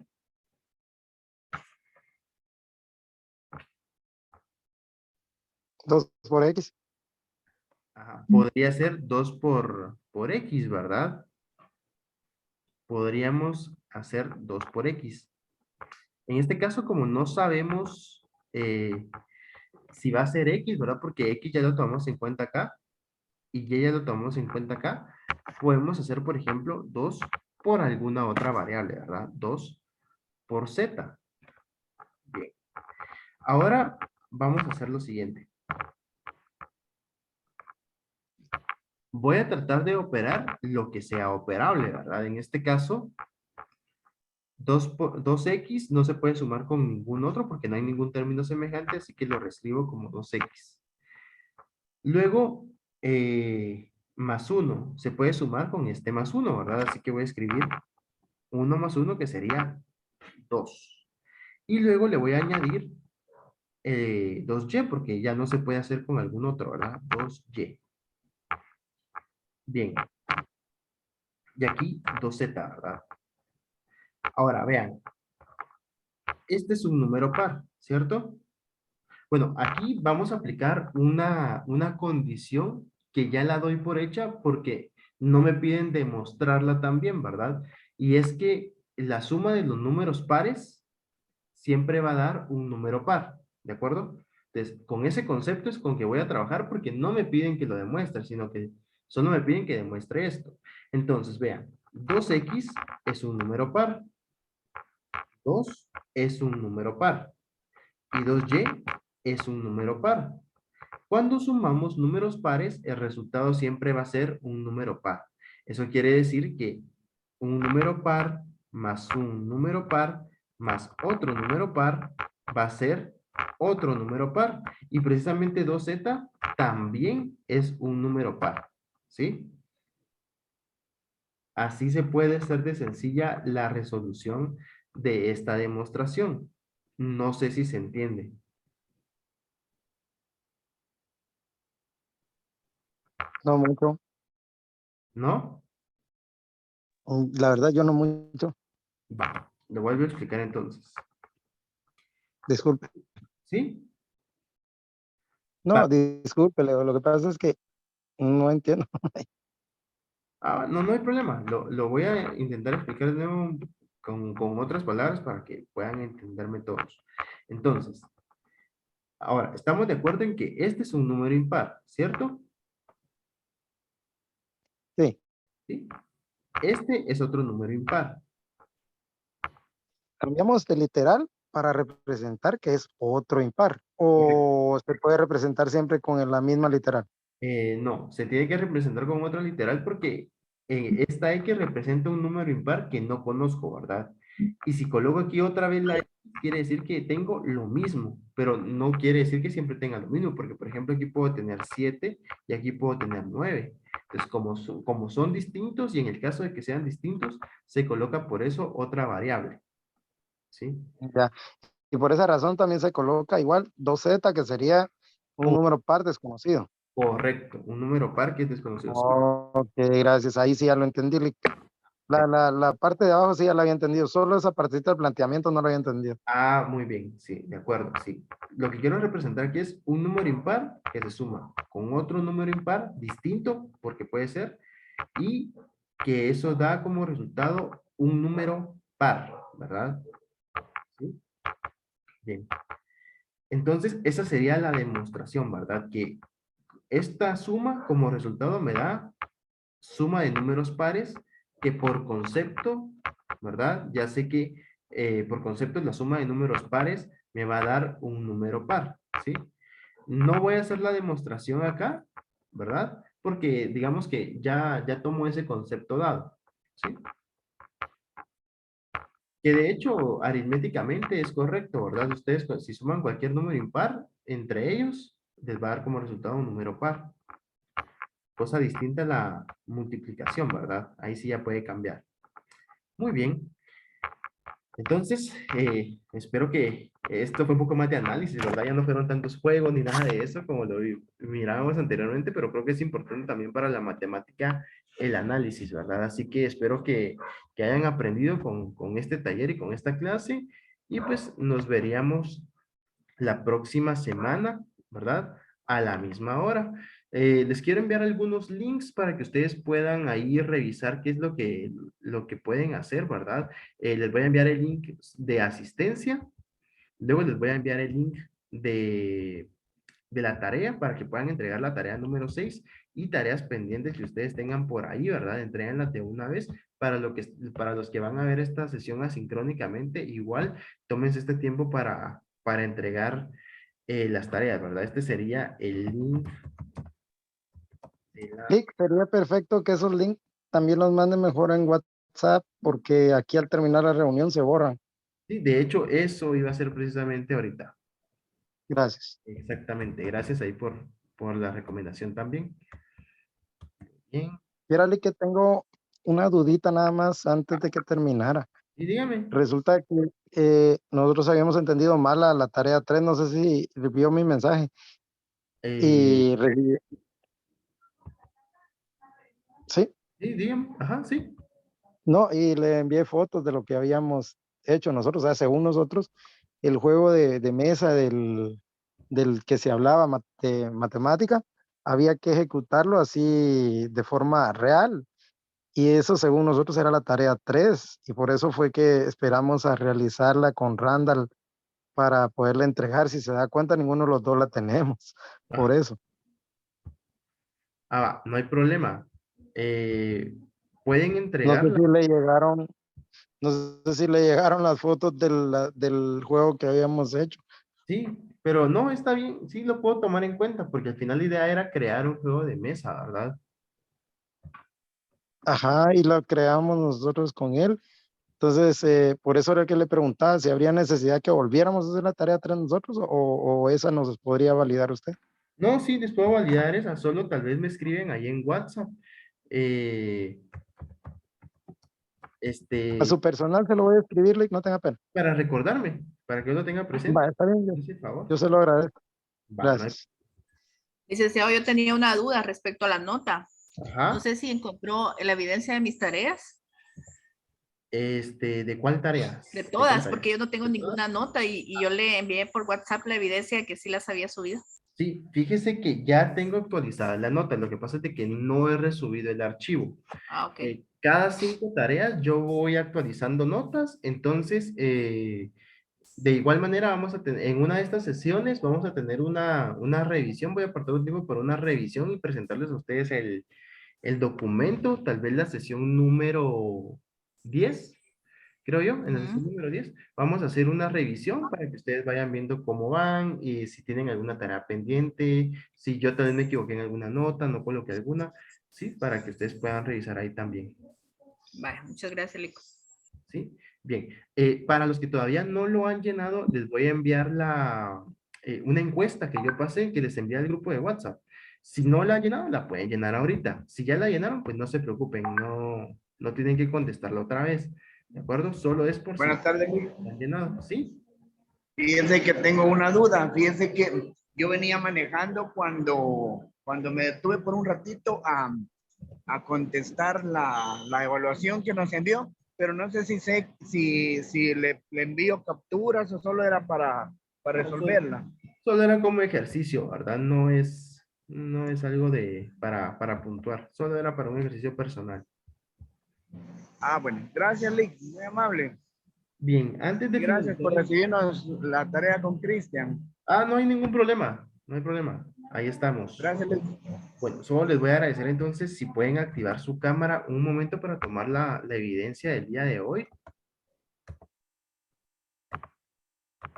Dos por X. Ajá, podría ser 2 por X, ¿verdad? Podríamos hacer 2 por X. En este caso, como no sabemos si va a ser X, ¿verdad? Porque X ya lo tomamos en cuenta acá y Y ya lo tomamos en cuenta acá. Podemos hacer, por ejemplo, 2 por alguna otra variable, ¿verdad? 2 por Z. Bien. Ahora vamos a hacer lo siguiente. Voy a tratar de operar lo que sea operable, ¿verdad? En este caso, 2x no se puede sumar con ningún otro porque no hay ningún término semejante, así que lo reescribo como 2x. Luego, más 1 se puede sumar con este más 1, ¿verdad? Así que voy a escribir 1 más 1 que sería 2. Y luego le voy a añadir 2y porque ya no se puede hacer con algún otro, ¿verdad? 2y. Bien. Y aquí 2z, ¿verdad? Ahora, vean. Este es un número par, ¿cierto? Bueno, aquí vamos a aplicar una condición que ya la doy por hecha porque no me piden demostrarla también, ¿verdad? Y es que la suma de los números pares siempre va a dar un número par, ¿de acuerdo? Entonces, con ese concepto es con que voy a trabajar porque no me piden que lo demuestre, sino que solo me piden que demuestre esto. Entonces, vean, 2x es un número par, 2 es un número par y 2y es un número par. Cuando sumamos números pares, el resultado siempre va a ser un número par. Eso quiere decir que un número par más un número par más otro número par va a ser otro número par. Y precisamente 2z también es un número par. ¿Sí? Así se puede hacer de sencilla la resolución de esta demostración. No sé si se entiende. No mucho. ¿No? La verdad, yo no mucho. Va, lo vuelvo a explicar entonces. Disculpe. ¿Sí? Va. No, disculpe, lo que pasa es que no entiendo. Ah, no, no hay problema. Lo voy a intentar explicar de nuevo con otras palabras para que puedan entenderme todos. Entonces, ahora, estamos de acuerdo en que este es un número impar, ¿cierto? Sí, ¿Sí? Este es otro número impar. cambiamos de literal para representar que es otro impar. O se puede representar siempre con la misma literal. No, se tiene que representar con otra literal porque esta X representa un número impar que no conozco, ¿verdad? Y si coloco aquí otra vez la X, quiere decir que tengo lo mismo, pero no quiere decir que siempre tenga lo mismo, porque por ejemplo aquí puedo tener 7 y aquí puedo tener 9. Entonces, como son distintos y en el caso de que sean distintos, se coloca por eso otra variable, ¿sí? Ya. Y por esa razón también se coloca igual 2z, que sería un número par desconocido. Correcto, un número par que es desconocido. Sí. Ok, gracias. Ahí sí ya lo entendí. La parte de abajo sí ya la había entendido. Solo esa partita del planteamiento no la había entendido. Ah, muy bien, sí, de acuerdo, sí. Lo que quiero representar aquí es un número impar que se suma con otro número impar distinto, porque puede ser, y que eso da como resultado un número par, ¿verdad? ¿Sí? Bien. Entonces, esa sería la demostración, ¿verdad? Que esta suma como resultado me da suma de números pares que por concepto, ¿verdad? Ya sé que por concepto la suma de números pares me va a dar un número par, ¿sí? No voy a hacer la demostración acá, ¿verdad? Porque digamos que ya tomo ese concepto dado, ¿sí? Que de hecho aritméticamente es correcto, ¿verdad? Ustedes si suman cualquier número impar entre ellos, les va a dar como resultado un número par. Cosa distinta a la multiplicación, ¿verdad? Ahí sí ya puede cambiar. Muy bien. Entonces, espero que esto fue un poco más de análisis, ¿verdad? Ya no fueron tantos juegos ni nada de eso como lo mirábamos anteriormente, pero creo que es importante también para la matemática el análisis, ¿verdad? Así que espero que hayan aprendido con este taller y con esta clase y pues nos veríamos la próxima semana, ¿verdad? A la misma hora. Les quiero enviar algunos links para que ustedes puedan ahí revisar qué es lo que pueden hacer, ¿verdad? Les voy a enviar el link de asistencia, luego les voy a enviar el link de la tarea para que puedan entregar la tarea número 6 y tareas pendientes que ustedes tengan por ahí, ¿verdad? Entréganlas de una vez para los que van a ver esta sesión asincrónicamente, igual tómense este tiempo para entregar las tareas, ¿verdad? Este sería el link de la... Sí, sería perfecto que esos links también los manden mejor en WhatsApp, porque aquí al terminar la reunión se borran. Sí, de hecho, eso iba a ser precisamente ahorita. Gracias. Exactamente. Gracias ahí por la recomendación también. Bien. Fíjale que tengo una dudita nada más antes de que terminara. Y dígame. Resulta que nosotros habíamos entendido mal la tarea 3, no sé si vio mi mensaje. Eh, Y sí, sí, dígame. Ajá, sí. no, y le envié fotos de lo que habíamos hecho nosotros, o sea, según nosotros, el juego de mesa del que se hablaba de matemática, había que ejecutarlo así de forma real. Y eso, según nosotros, era la tarea 3, y por eso fue que esperamos a realizarla con Randall para poderla entregar. Si se da cuenta, ninguno de los dos la tenemos, Ah, por eso. va, no hay problema. Pueden No sé entregarla. si le llegaron, no sé si le llegaron las fotos del juego que habíamos hecho. Sí, pero no, está bien, sí lo puedo tomar en cuenta, porque al final la idea era crear un juego de mesa, ¿verdad? Ajá, y la creamos nosotros con él. Entonces, por eso era que le preguntaba si habría necesidad que volviéramos a hacer la tarea 3 nosotros, o esa nos podría validar usted. No, sí, les puedo validar esa, solo tal vez me escriben ahí en WhatsApp. eh, A este, su personal se lo voy a escribir, Lick, no tenga pena. para recordarme, para que yo lo tenga presente. Va, está bien, Ese favor. yo se lo agradezco. Va, no hay- Gracias. Licenciado, yo tenía una duda respecto a la nota. No Ajá. sé si encontró la evidencia de mis tareas, ¿De cuál tareas? de ¿De cuál todas, tarea? porque yo no tengo ¿De todas? ninguna nota y yo le envié por WhatsApp la evidencia de que sí las había subido. Sí, fíjese que ya tengo actualizada la nota, lo que pasa es de que no he resubido el archivo. Ah, ok. Cada 5 tareas yo voy actualizando notas, entonces de igual manera vamos a tener, en una de estas sesiones vamos a tener una revisión, voy a apartar un tiempo para una revisión y presentarles a ustedes el documento, tal vez la sesión número 10 creo yo, en la sesión Ujú. número 10 vamos a hacer una revisión para que ustedes vayan viendo cómo van y si tienen alguna tarea pendiente, si yo tal vez me equivoqué en alguna nota, no coloqué alguna, ¿sí? Para que ustedes puedan revisar ahí también. Vale, muchas gracias, Lico. ¿Sí? Bien, para los que todavía no lo han llenado, les voy a enviar una encuesta que yo pasé, que les envié al grupo de WhatsApp. Si no la han llenado, la pueden llenar ahorita. Si ya la llenaron, pues no se preocupen, no tienen que contestarla otra vez. ¿De acuerdo? Solo es por si Buenas tardes, Luis. la han llenado. ¿Sí? Fíjense que tengo una duda. Fíjense que yo venía manejando cuando me detuve por un ratito a contestar la evaluación que nos envió, pero no sé si le envío capturas o solo era para resolverla. Solo era como ejercicio, ¿verdad? No es algo para puntuar. Solo era para un ejercicio personal. Ah, bueno. Gracias, Lick. Muy amable. Bien, antes de Y gracias finalizar por recibirnos la tarea con Cristian. no hay ningún problema, no hay problema. Ahí estamos. Gracias, Lick. Bueno, solo les voy a agradecer entonces si pueden activar su cámara un momento para tomar la evidencia del día de hoy.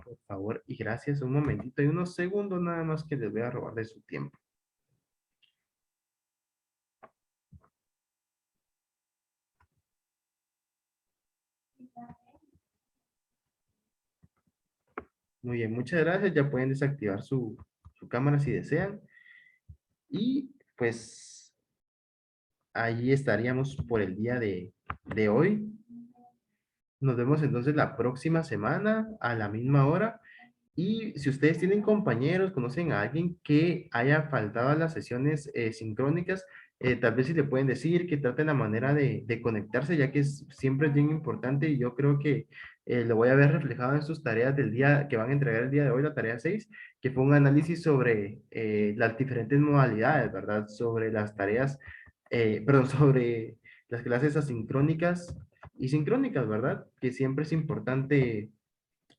Por favor, y gracias. Un momentito y unos segundos nada más que les voy a robar de su tiempo. Muy bien, muchas gracias. Ya pueden desactivar su cámara si desean. Y pues ahí estaríamos por el día de hoy. Nos vemos entonces la próxima semana a la misma hora. Y si ustedes tienen compañeros, conocen a alguien que haya faltado a las sesiones sincrónicas, tal vez si le pueden decir que traten la manera de conectarse, ya que siempre es bien importante y yo creo que lo voy a ver reflejado en sus tareas del día que van a entregar el día de hoy, la tarea 6 que fue un análisis sobre las diferentes modalidades, ¿verdad? Sobre las tareas, perdón, sobre las clases asincrónicas y sincrónicas, ¿verdad? Que siempre es importante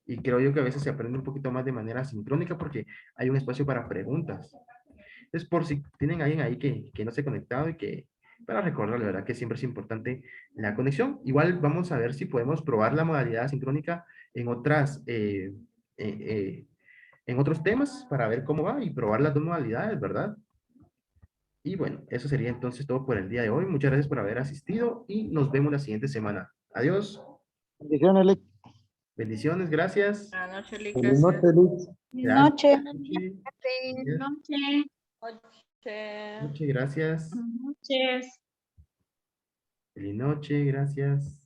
y creo yo que a veces se aprende un poquito más de manera sincrónica porque hay un espacio para preguntas. Es por si tienen alguien ahí que no se ha conectado y que, para recordar, la verdad que siempre es importante la conexión. Igual vamos a ver si podemos probar la modalidad sincrónica en eh, eh, en otros temas para ver cómo va y probar las dos modalidades, ¿verdad? Y bueno, eso sería entonces todo por el día de hoy. Muchas gracias por haber asistido y nos vemos la siguiente semana. Adiós. Bendiciones, Lick. Bendiciones, gracias. Buenas noches, Lick. Feliz Gracias. noche, Lick. Gracias. Noche. Gracias. Noche. Muchas gracias. Noches. Feliz noche, gracias.